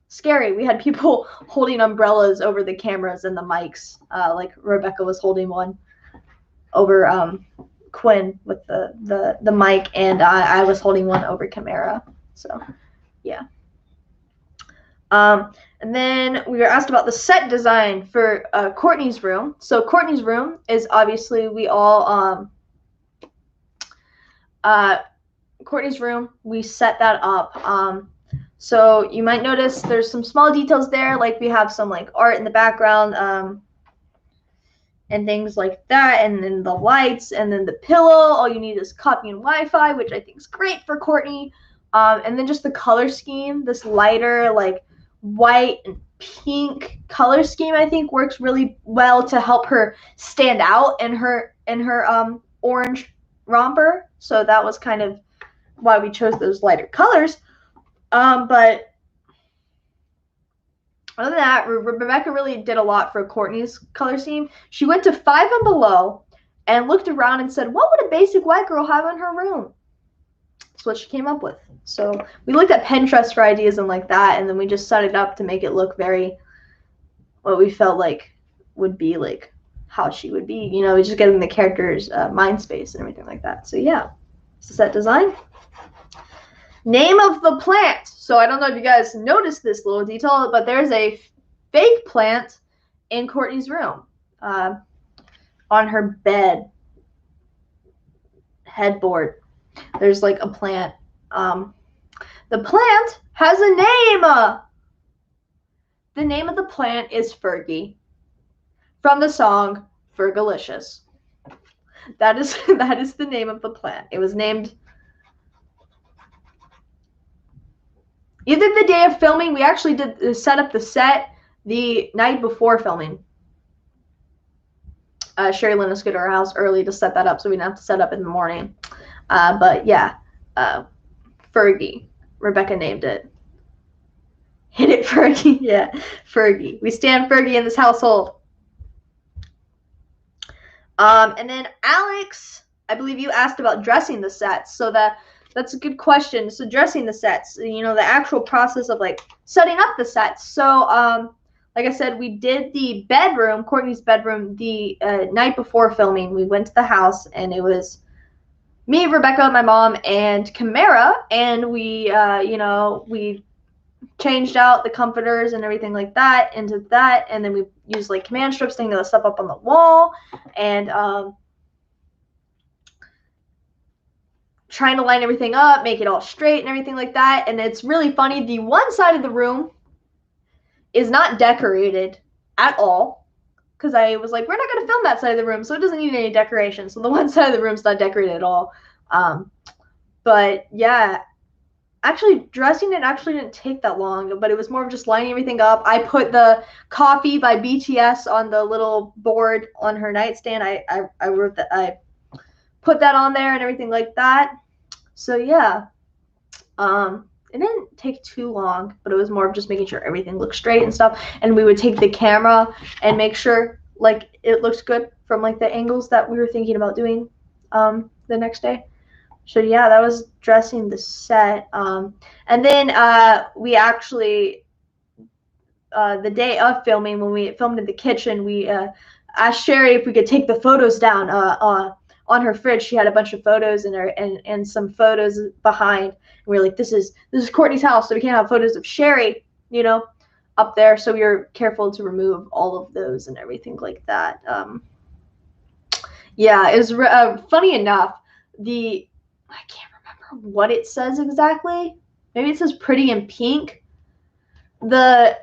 Speaker 1: Scary. We had people holding umbrellas over the cameras and the mics. Like Rebecca was holding one over Quinn with the mic, and I was holding one over Camara. So, yeah. And then we were asked about the set design for Courtney's room. So Courtney's room is obviously Courtney's room, we set that up. So you might notice there's some small details there, like we have some like art in the background and things like that, and then the lights, and then the pillow. All you need is copy and Wi-Fi, which I think is great for Courtney. And then just the color scheme, this lighter like white and pink color scheme, I think works really well to help her stand out in her orange romper. So that was kind of why we chose those lighter colors. But other than that, Rebecca really did a lot for Courtney's color scheme. She went to 5 and below and looked around and said, what would a basic white girl have in her room? That's what she came up with. So we looked at Pinterest for ideas and like that, and then we just set it up to make it look very what we felt like would be like how she would be. You know, just getting the character's mind space and everything like that. So yeah, it's the set design. Name of the plant. So I don't know if you guys noticed this little detail, but there's a fake plant in Courtney's room on her bed headboard. There's like a plant. The plant has a name. The name of the plant is Fergie from the song Fergalicious. That is the name of the plant. It was named either the day of filming. We actually did set up the set the night before filming. Sherry let us go to our house early to set that up, so we didn't have to set up in the morning. But yeah, Fergie. Rebecca named it. Hit it, Fergie. Yeah, Fergie. We stand Fergie in this household. And then Alex, I believe you asked about dressing the sets. So that's a good question. So dressing the sets, you know, the actual process of like setting up the sets. So like I said, we did the bedroom, Courtney's bedroom, the night before filming. We went to the house, and it was me, Rebecca, my mom, and Camara, and we, you know, we changed out the comforters and everything like that into that, and then we used like command strips to hang the stuff up on the wall, and trying to line everything up, make it all straight and everything like that. And it's really funny, the one side of the room is not decorated at all, because I was like, we're not going to film that side of the room, so it doesn't need any decoration. So the one side of the room's not decorated at all. But yeah, actually dressing it actually didn't take that long, but it was more of just lining everything up. I put the Coffee by BTS on the little board on her nightstand. I wrote that, I put that on there and everything like that. So yeah, it didn't take too long, but it was more of just making sure everything looked straight and stuff. And we would take the camera and make sure like it looks good from like the angles that we were thinking about doing the next day. So yeah, that was dressing the set. And then we actually the day of filming, when we filmed in the kitchen, we asked Sherry if we could take the photos down on her fridge. She had a bunch of photos in her and some photos behind. And we were like, this is Courtney's house, so we can't have photos of Sherry, you know, up there. So we were careful to remove all of those and everything like that. Yeah, it was funny enough. I can't remember what it says exactly. Maybe it says pretty in pink. The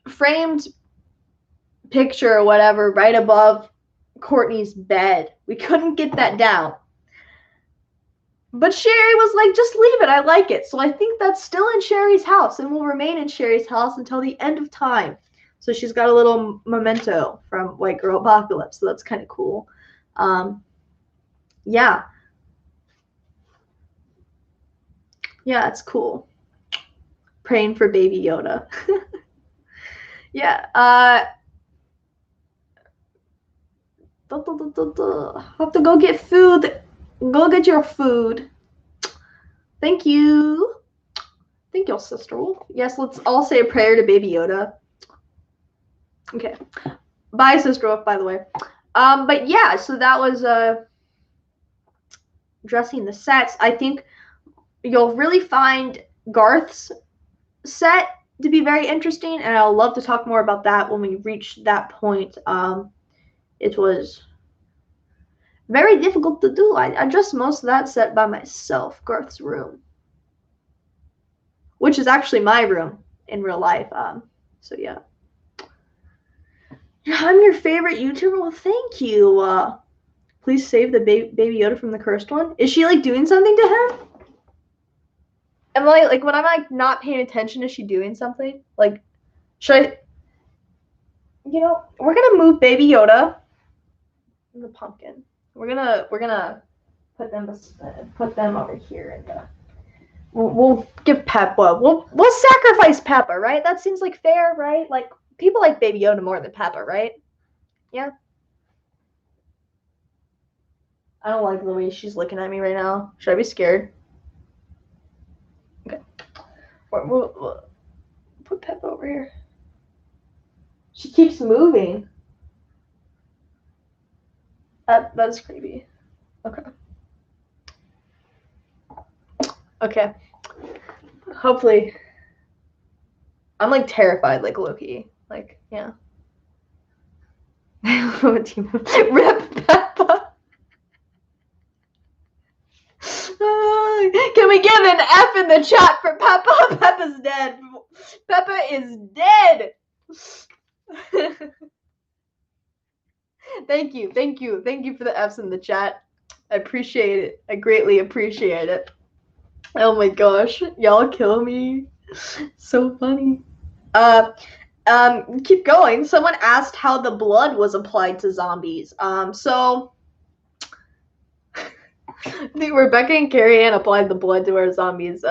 Speaker 1: framed picture or whatever right above Courtney's bed, we couldn't get that down. But Sherry was like, just leave it. I like it. So I think that's still in Sherry's house and will remain in Sherry's house until the end of time. So she's got a little memento from White Girl Apokalypse. So that's kind of cool. Yeah. Yeah, it's cool. Praying for baby Yoda. Yeah. Have to go get food. Go get your food. Thank you. Thank you, Sister Wolf. Yes, let's all say a prayer to baby Yoda. Okay. Bye, Sister Wolf, by the way. But yeah, so that was dressing the sets. I think you'll really find Garth's set to be very interesting, and I'll love to talk more about that when we reach that point. It was very difficult to do. I dressed most of that set by myself, Garth's room, which is actually my room in real life. So yeah. I'm your favorite YouTuber. Well, thank you. Please save the baby Yoda from the cursed one. Is she like doing something to him? Am I like when I'm like not paying attention? Is she doing something? Like, should I? You know, we're gonna move baby Yoda and the pumpkin. We're gonna put them over here, and we'll give Peppa. We'll sacrifice Peppa, right? That seems like fair, right? Like people like baby Yoda more than Peppa, right? Yeah. I don't like the way she's looking at me right now. Should I be scared? Okay. We'll put Peppa over here. She keeps moving. That's creepy. Okay. Okay. Hopefully. I'm like terrified, like Loki. Like, yeah. Rip Peppa. Can we give an F in the chat for Peppa? Peppa's dead. Peppa is dead. Thank you for the F's in the chat. I appreciate it. I greatly appreciate it. Oh my gosh, y'all kill me. So funny. Keep going. Someone asked how the blood was applied to zombies. So I think Rebecca and Carrie Ann applied the blood to our zombies.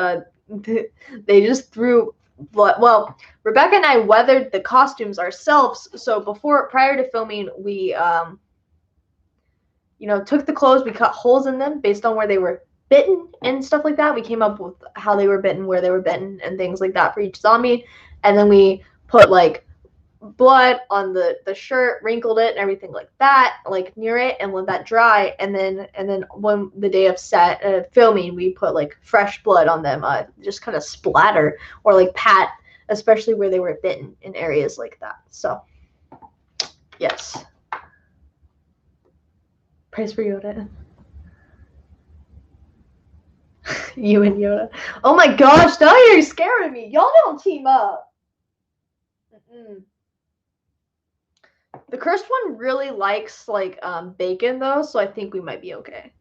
Speaker 1: They just threw blood. Well, Rebecca and I weathered the costumes ourselves. So prior to filming, we took the clothes, we cut holes in them based on where they were bitten and stuff like that. We came up with how they were bitten, where they were bitten, and things like that for each zombie. And then we put like blood on the shirt, wrinkled it and everything like that, like near it, and let that dry. And then when the day of filming, we put like fresh blood on them, just kind of splatter or like pat, especially where they were bitten in areas like that. So yes. Praise for Yoda. You and Yoda. Oh my gosh, now you're scaring me. Y'all don't team up. The cursed one really likes like bacon though, so I think we might be okay.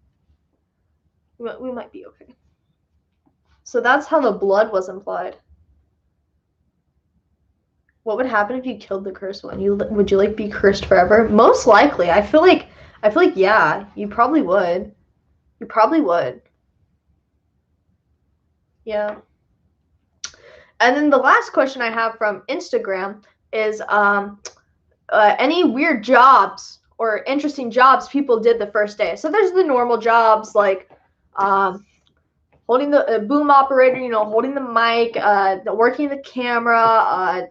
Speaker 1: We might be okay. So that's how the blood was implied. What would happen if you killed the cursed one? Would you like be cursed forever? Most likely. I feel like yeah, you probably would. You probably would. Yeah. And then the last question I have from Instagram is any weird jobs or interesting jobs people did the first day. So there's the normal jobs like holding the boom operator, holding the mic, working the camera,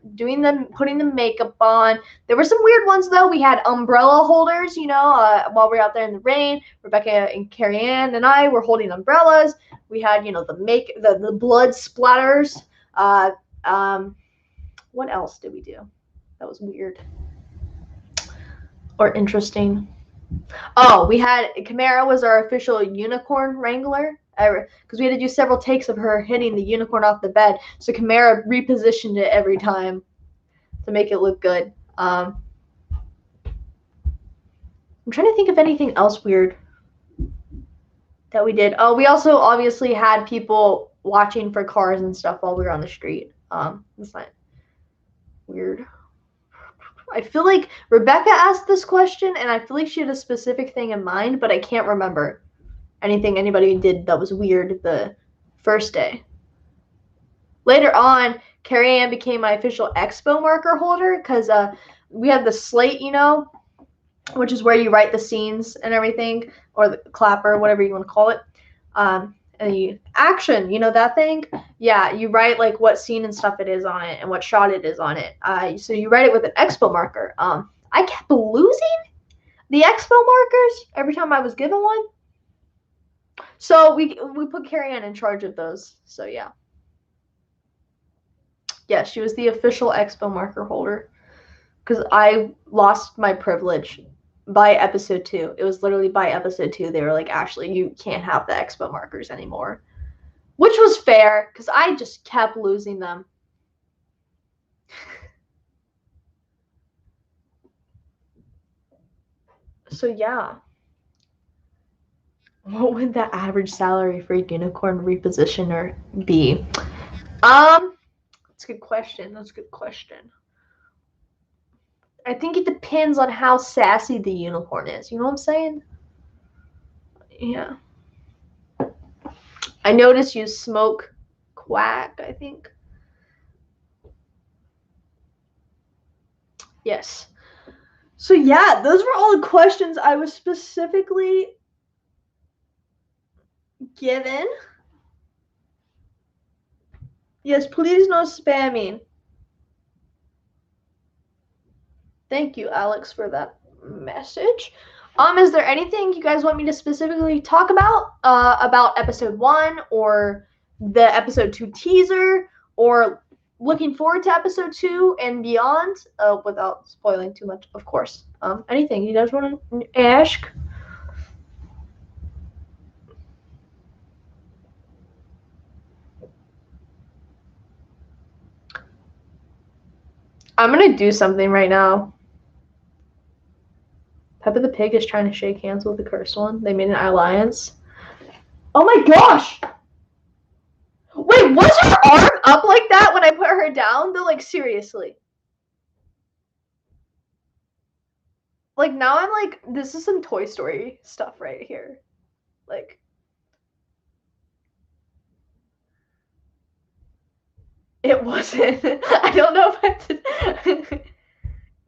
Speaker 1: putting the makeup on. There were some weird ones though. We had umbrella holders, while we were out there in the rain. Rebecca and Carrie Ann and I were holding umbrellas. We had, the blood splatters. What else did we do? That was weird or interesting. Oh, we had Chimera was our official unicorn wrangler because we had to do several takes of her hitting the unicorn off the bed. So Chimera repositioned it every time to make it look good. I'm trying to think of anything else weird that we did. Oh, we also obviously had people watching for cars and stuff while we were on the street. That's not weird. I feel like Rebecca asked this question, and I feel like she had a specific thing in mind, but I can't remember anything anybody did that was weird the first day. Later on, Carrie Ann became my official expo marker holder because we had the slate, which is where you write the scenes and everything, or the clapper, whatever you want to call it. And the action, that thing? Yeah, you write like what scene and stuff it is on it and what shot it is on it. So you write it with an expo marker. I kept losing the expo markers every time I was given one. So we put Carrie Ann in charge of those. So yeah. Yeah, she was the official expo marker holder because I lost my privilege by episode 2. It was literally by episode 2 they were like, Ashley, you can't have the expo markers anymore, which was fair because I just kept losing them. So yeah, what would the average salary for a unicorn repositioner be? That's a good question. I think it depends on how sassy the unicorn is. You know what I'm saying? Yeah. I noticed you smoke quack, I think. Yes. So yeah, those were all the questions I was specifically given. Yes, please no spamming. Thank you, Alex, for that message. Is there anything you guys want me to specifically talk about episode 1 or the episode 2 teaser, or looking forward to episode 2 and beyond, without spoiling too much, of course. Anything you guys want to ask? I'm gonna do something right now. Peppa the Pig is trying to shake hands with the cursed one. They made an alliance. Oh my gosh! Wait, was her arm up like that when I put her down? Though, like, seriously. Like, now I'm like, this is some Toy Story stuff right here. Like, it wasn't. I don't know if I did.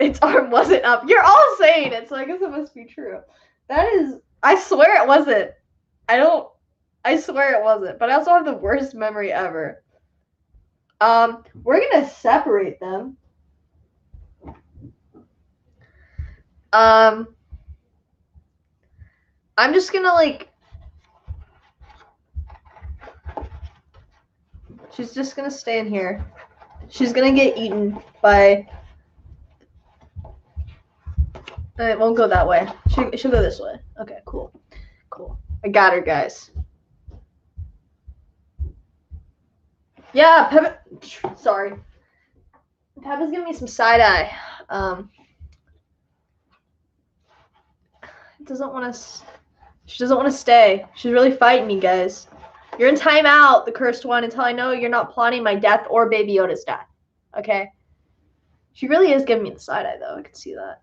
Speaker 1: Its arm wasn't up. You're all saying it, so I guess it must be true. That is, I swear it wasn't. I swear it wasn't. But I also have the worst memory ever. We're gonna separate them. I'm just gonna, like, she's just gonna stay in here. She's gonna get eaten by, it won't go that way. She'll go this way. Okay, cool. I got her, guys. Yeah, Peppa, sorry. Peppa's giving me some side eye. She doesn't want to stay. She's really fighting me, guys. You're in timeout, the cursed one, until I know you're not plotting my death or Baby Yoda's death. Okay? She really is giving me the side eye, though. I can see that.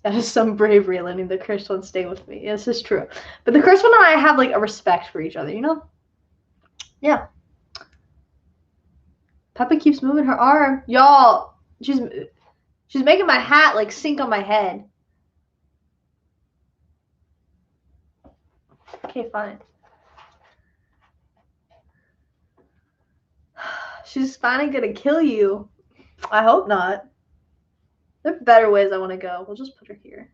Speaker 1: That is some bravery, letting the cursed one stay with me. This is true. But the cursed one and I have like a respect for each other, you know? Yeah. Peppa keeps moving her arm. Y'all, she's making my hat like sink on my head. Okay, fine. She's finally gonna kill you. I hope not. There are better ways I want to go. We'll just put her here.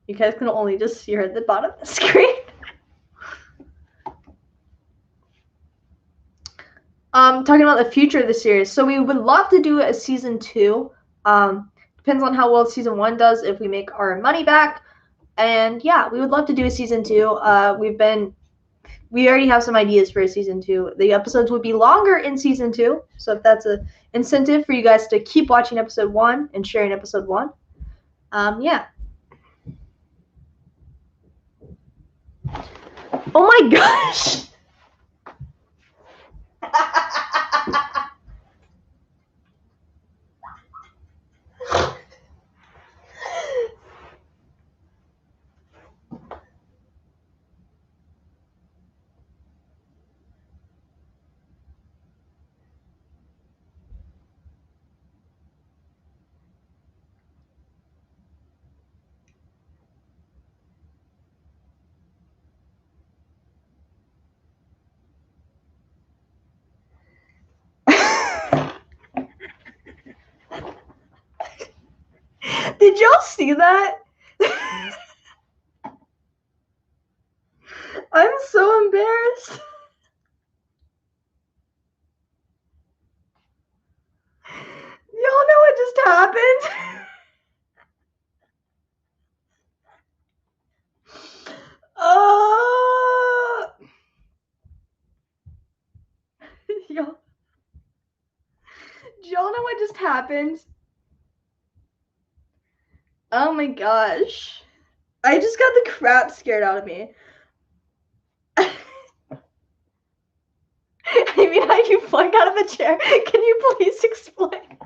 Speaker 1: You guys can only just see her at the bottom of the screen. Talking about the future of the series. So we would love to do a season 2. Depends on how well season 1 does, if we make our money back. And yeah, we would love to do a season 2. We already have some ideas for a season 2. The episodes would be longer in season 2. So if that's an incentive for you guys to keep watching episode 1 and sharing episode 1. Yeah. Oh my gosh. Did y'all see that? I'm so embarrassed. Y'all know what just happened? Y'all, do y'all know what just happened? Oh my gosh. I just got the crap scared out of me. I mean, how you flung out of a chair. Can you please explain?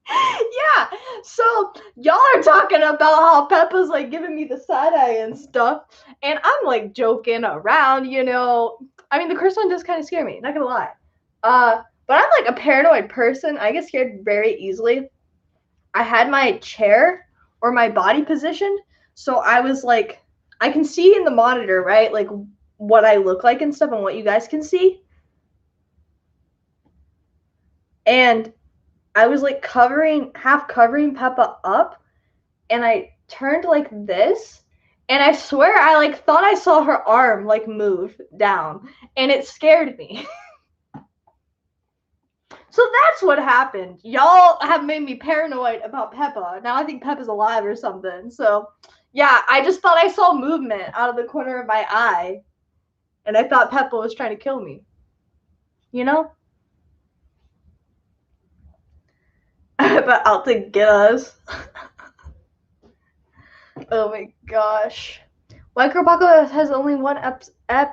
Speaker 1: Yeah, so y'all are talking about how Peppa's like giving me the side eye and stuff, and I'm like joking around, you know. I mean, the cursed one does kind of scare me, not gonna lie. But I'm like a paranoid person. I get scared very easily. I had my chair or my body positioned, so I was like, I can see in the monitor, right? Like what I look like and stuff, and what you guys can see. And I was like half covering Peppa up, and I turned like this, and I swear I like thought I saw her arm like move down, and it scared me. So that's what happened. Y'all have made me paranoid about Peppa. Now I think Peppa's alive or something. So yeah, I just thought I saw movement out of the corner of my eye, and I thought Peppa was trying to kill me. You know? But out to get us. Oh my gosh. White Girl Apokalypse has only one ep,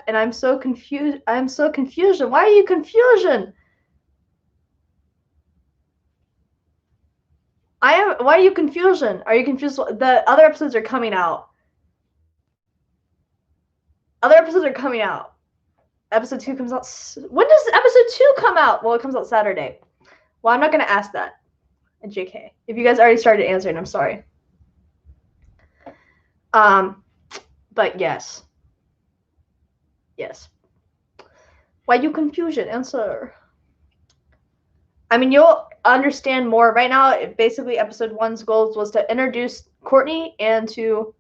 Speaker 1: and I'm so confused. I'm so confused. Why are you confusion? Why are you confusion? Are you confused? The other episodes are coming out. Other episodes are coming out. Episode 2 comes out. When does episode 2 come out? Well, it comes out Saturday. Well, I'm not going to ask that. JK. If you guys already started answering, I'm sorry. But yes. Yes. Why you confusion? Answer. I mean, you'll understand more. Right now, basically, episode 1's goals was to introduce Courtney and to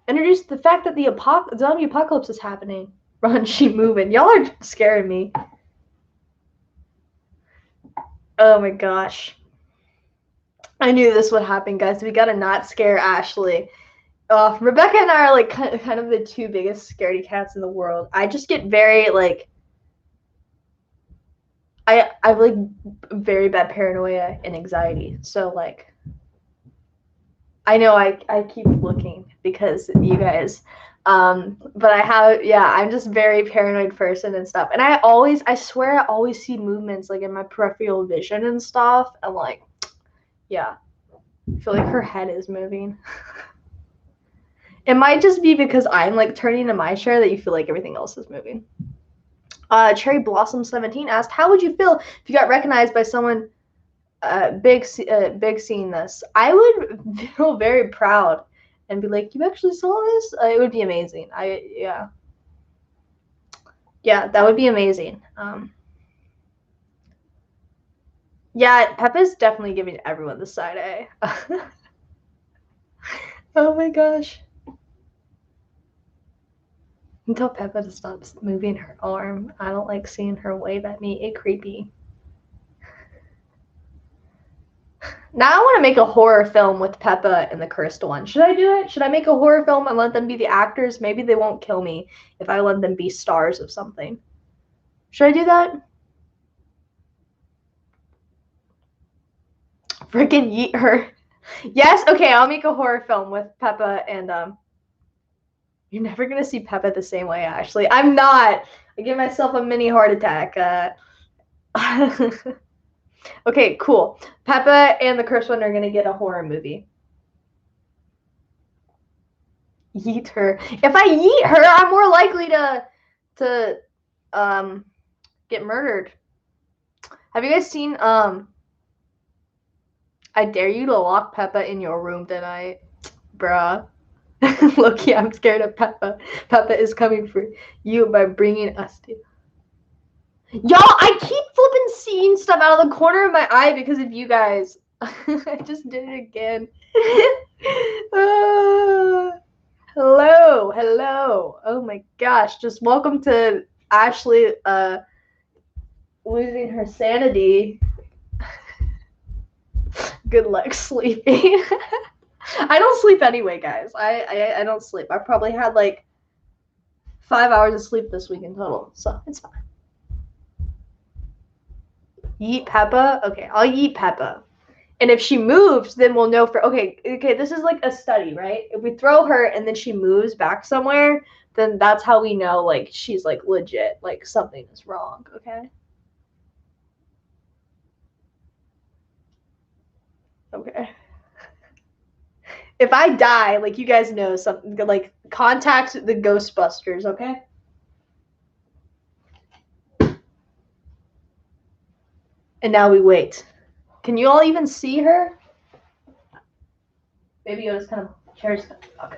Speaker 1: introduce the fact that the zombie apocalypse is happening. Run, she moving. Y'all are scaring me. Oh my gosh. I knew this would happen, guys. We gotta not scare Ashley. Rebecca and I are like kind of the two biggest scaredy cats in the world. I just get very like I have like very bad paranoia and anxiety. So like I know I keep looking because you guys But I'm just a very paranoid person and stuff. And I swear I always see movements like in my peripheral vision and stuff. And like, yeah, I feel like her head is moving. It might just be because I'm like turning in my chair that you feel like everything else is moving. Cherry Blossom 17 asked, "How would you feel if you got recognized by someone big seeing this?" I would feel very proud and be like, "You actually saw this?" It would be amazing. Yeah, that would be amazing. Yeah, Peppa's definitely giving everyone the side eye. Oh my gosh. Tell Peppa to stop moving her arm. I don't like seeing her wave at me. It's creepy. Now I want to make a horror film with Peppa and the cursed one. Should I do it? Should I make a horror film and let them be the actors? Maybe they won't kill me if I let them be stars of something. Should I do that? Freaking yeet her. Yes, okay, I'll make a horror film with Peppa and you're never gonna see Peppa the same way, Ashley. I'm not. I give myself a mini heart attack. Okay, cool. Peppa and the cursed one are gonna get a horror movie. Yeet her. If I yeet her, I'm more likely to get murdered. Have you guys seen I Dare You to Lock Peppa in Your Room Tonight? Bruh. Loki, I'm scared of Peppa. Peppa is coming for you by bringing us to. Y'all, I keep flipping seeing stuff out of the corner of my eye because of you guys. I just did it again. Hello. Oh my gosh. Just welcome to Ashley losing her sanity. Good luck sleeping. I don't sleep anyway, guys. I don't sleep. I probably had like 5 hours of sleep this week in total, so it's fine. Yeet Peppa? Okay, I'll yeet Peppa. And if she moves, then we'll know okay, this is like a study, right? If we throw her and then she moves back somewhere, then that's how we know like she's like legit, like something is wrong, okay? Okay. If I die, like you guys know something, like contact the Ghostbusters, okay? And now we wait. Can you all even see her? Maybe Yoda's kind of chairs. Okay.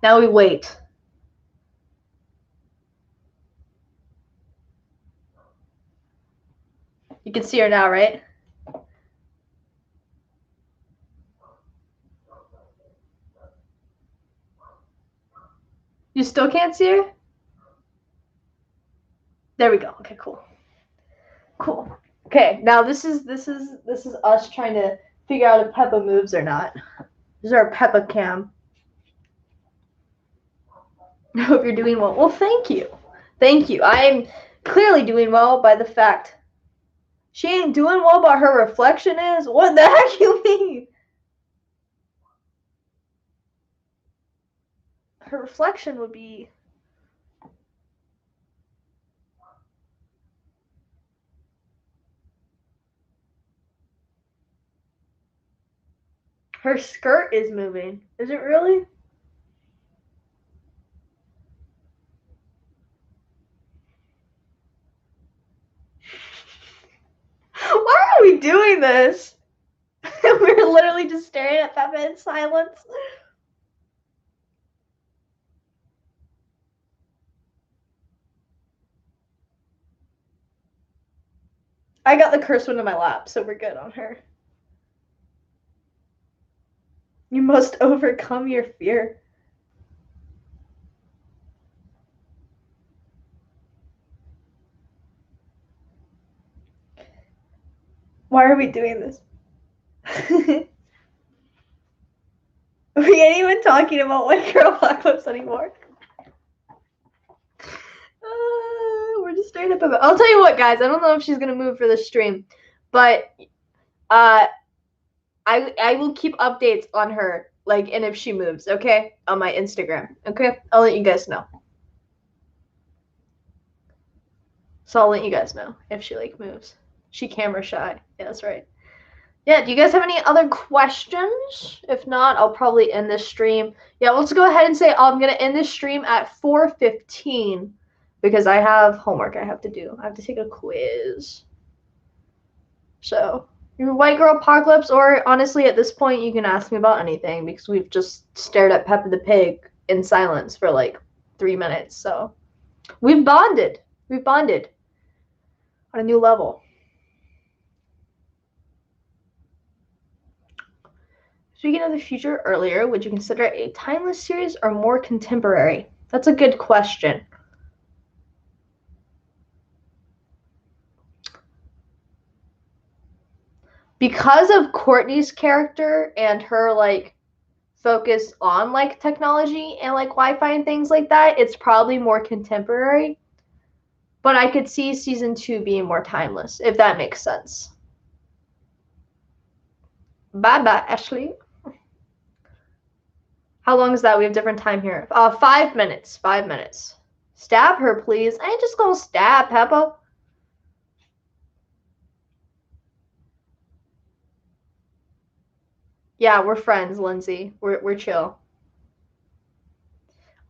Speaker 1: Now we wait. You can see her now, right? You still can't see her? There we go. Okay, cool. Cool. Okay, now this is us trying to figure out if Peppa moves or not. This is our Peppa cam. I hope you're doing well. Well, thank you. Thank you. I'm clearly doing well by the fact she ain't doing well, but her reflection is. What the heck you mean? Her reflection would be. Her skirt is moving. Is it really? Why are we doing this? We're literally just staring at Peppa in silence. I got the cursed one in my lap, so we're good on her. You must overcome your fear. Why are we doing this? We ain't even talking about White Girl Apokalypse anymore. We're just staring at Peppa. I'll tell you what, guys. I don't know if she's gonna move for this stream, but I will keep updates on her Like, and if she moves, okay? On my Instagram, okay? I'll let you guys know. So I'll let you guys know if she, like, moves. She camera shy. Yeah, that's right. Yeah, do you guys have any other questions? If not, I'll probably end this stream. Yeah, let's go ahead and say I'm going to end this stream at 4:15 because I have homework I have to do. I have to take a quiz. So, your white girl apocalypse, or honestly, at this point, you can ask me about anything because we've just stared at Peppa the Pig in silence for like 3 minutes. So, we've bonded. We've bonded on a new level. Speaking of the future earlier, would you consider it a timeless series or more contemporary? That's a good question. Because of Courtney's character and her, like, focus on, like, technology and, like, Wi-Fi and things like that, it's probably more contemporary. But I could see season 2 being more timeless, if that makes sense. Bye-bye, Ashley. How long is that? We have different time here. 5 minutes. 5 minutes. Stab her, please. I ain't just gonna stab Peppa. Yeah, we're friends, Lindsay. We're chill.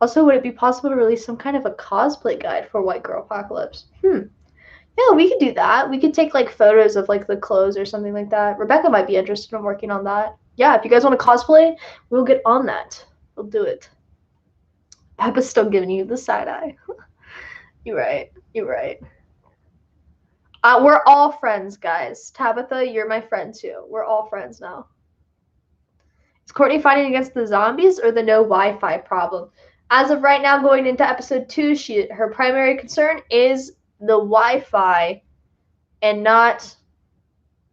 Speaker 1: Also, would it be possible to release some kind of a cosplay guide for White Girl Apocalypse? Yeah, we could do that. We could take, like, photos of, like, the clothes or something like that. Rebecca might be interested in working on that. Yeah, if you guys want to cosplay, we'll get on that. We'll do it. Peppa's still giving you the side eye. You're right. You're right. We're all friends, guys. Tabitha, you're my friend too. We're all friends now. Is Courtney fighting against the zombies or the no Wi-Fi problem? As of right now, going into episode 2, her primary concern is the Wi-Fi and not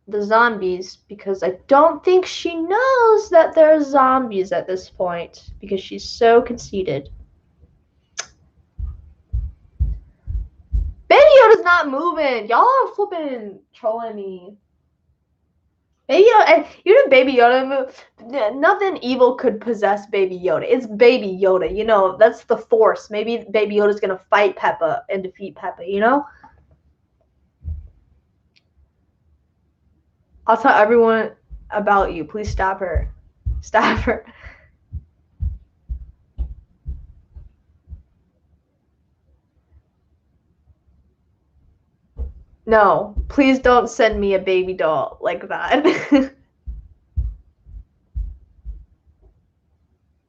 Speaker 1: the zombies, because I don't think she knows that there's zombies at this point because she's so conceited. Baby Yoda's not moving. Y'all are flipping trolling me. Baby Yoda, even if Baby Yoda moved, nothing evil could possess Baby Yoda. It's Baby Yoda, you know, that's the Force. Maybe Baby Yoda's gonna fight Peppa and defeat Peppa, you know? I'll tell everyone about you. Please stop her. Stop her. No, please don't send me a baby doll like that.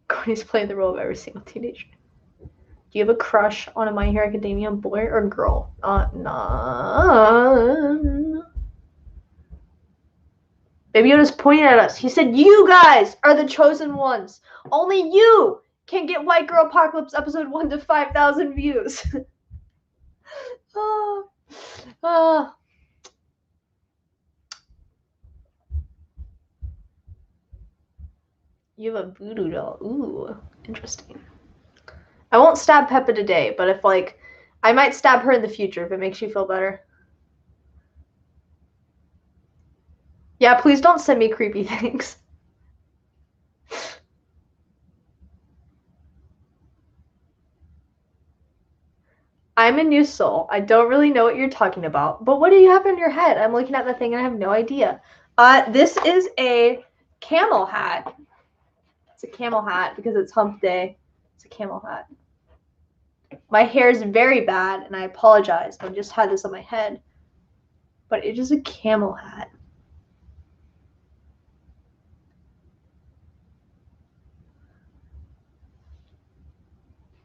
Speaker 1: Courtney's playing the role of every single teenager. Do you have a crush on a My Hero Academia boy or girl? None. Baby Yoda's pointing at us. He said, you guys are the chosen ones. Only you can get White Girl Apocalypse episode 1 to 5,000 views. You have a voodoo doll. Ooh, interesting. I won't stab Peppa today, but if, like, I might stab her in the future if it makes you feel better. Yeah, please don't send me creepy things. I'm a new soul. I don't really know what you're talking about, but what do you have in your head? I'm looking at the thing and I have no idea. This is a camel hat. It's a camel hat because it's hump day. It's a camel hat. My hair is very bad and I apologize. I just had this on my head. But it is a camel hat.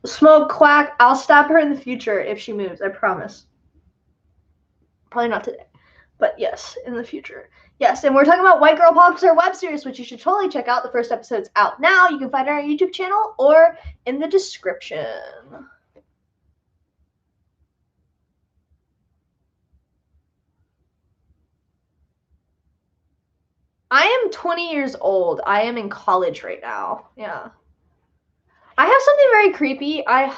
Speaker 1: Smoke, quack. I'll stab her in the future if she moves. I promise. Probably not today. But yes, in the future. Yes, and we're talking about White Girl Apocalypse, our web series, which you should totally check out. The first episode's out now. You can find it on our YouTube channel or in the description. I am 20 years old. I am in college right now. Yeah. I have something very creepy. I'll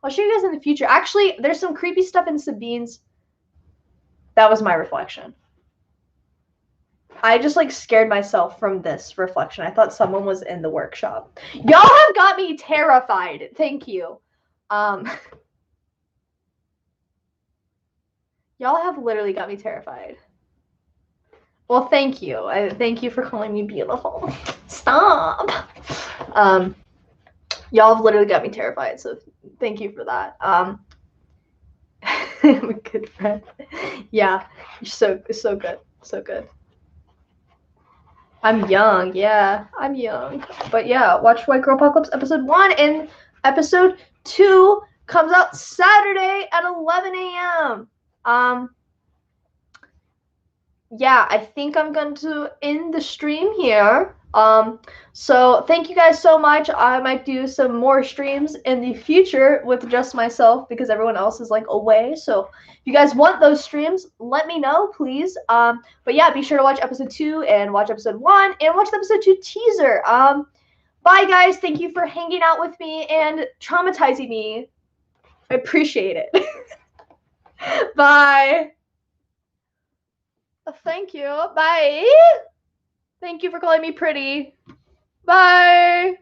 Speaker 1: show you guys in the future. Actually, there's some creepy stuff in Sabine's. That was my reflection. I just like scared myself from this reflection. I thought someone was in the workshop. Y'all have got me terrified. Thank you. Y'all have literally got me terrified. Well, thank you. Thank you for calling me beautiful. Stop. Y'all have literally got me terrified, so thank you for that. I'm a good friend. Yeah, you're so good. So good. I'm young, yeah. I'm young. But yeah, watch White Girl Apocalypse episode 1, and episode 2 comes out Saturday at 11 a.m. Yeah, I think I'm going to end the stream here. So thank you guys so much. I might do some more streams in the future with just myself because everyone else is like away. So if you guys want those streams, let me know, please. But yeah, be sure to watch episode 2 and watch episode 1 and watch the episode 2 teaser. Bye guys. Thank you for hanging out with me and traumatizing me. I appreciate it. Bye. Thank you. Bye. Thank you for calling me pretty. Bye.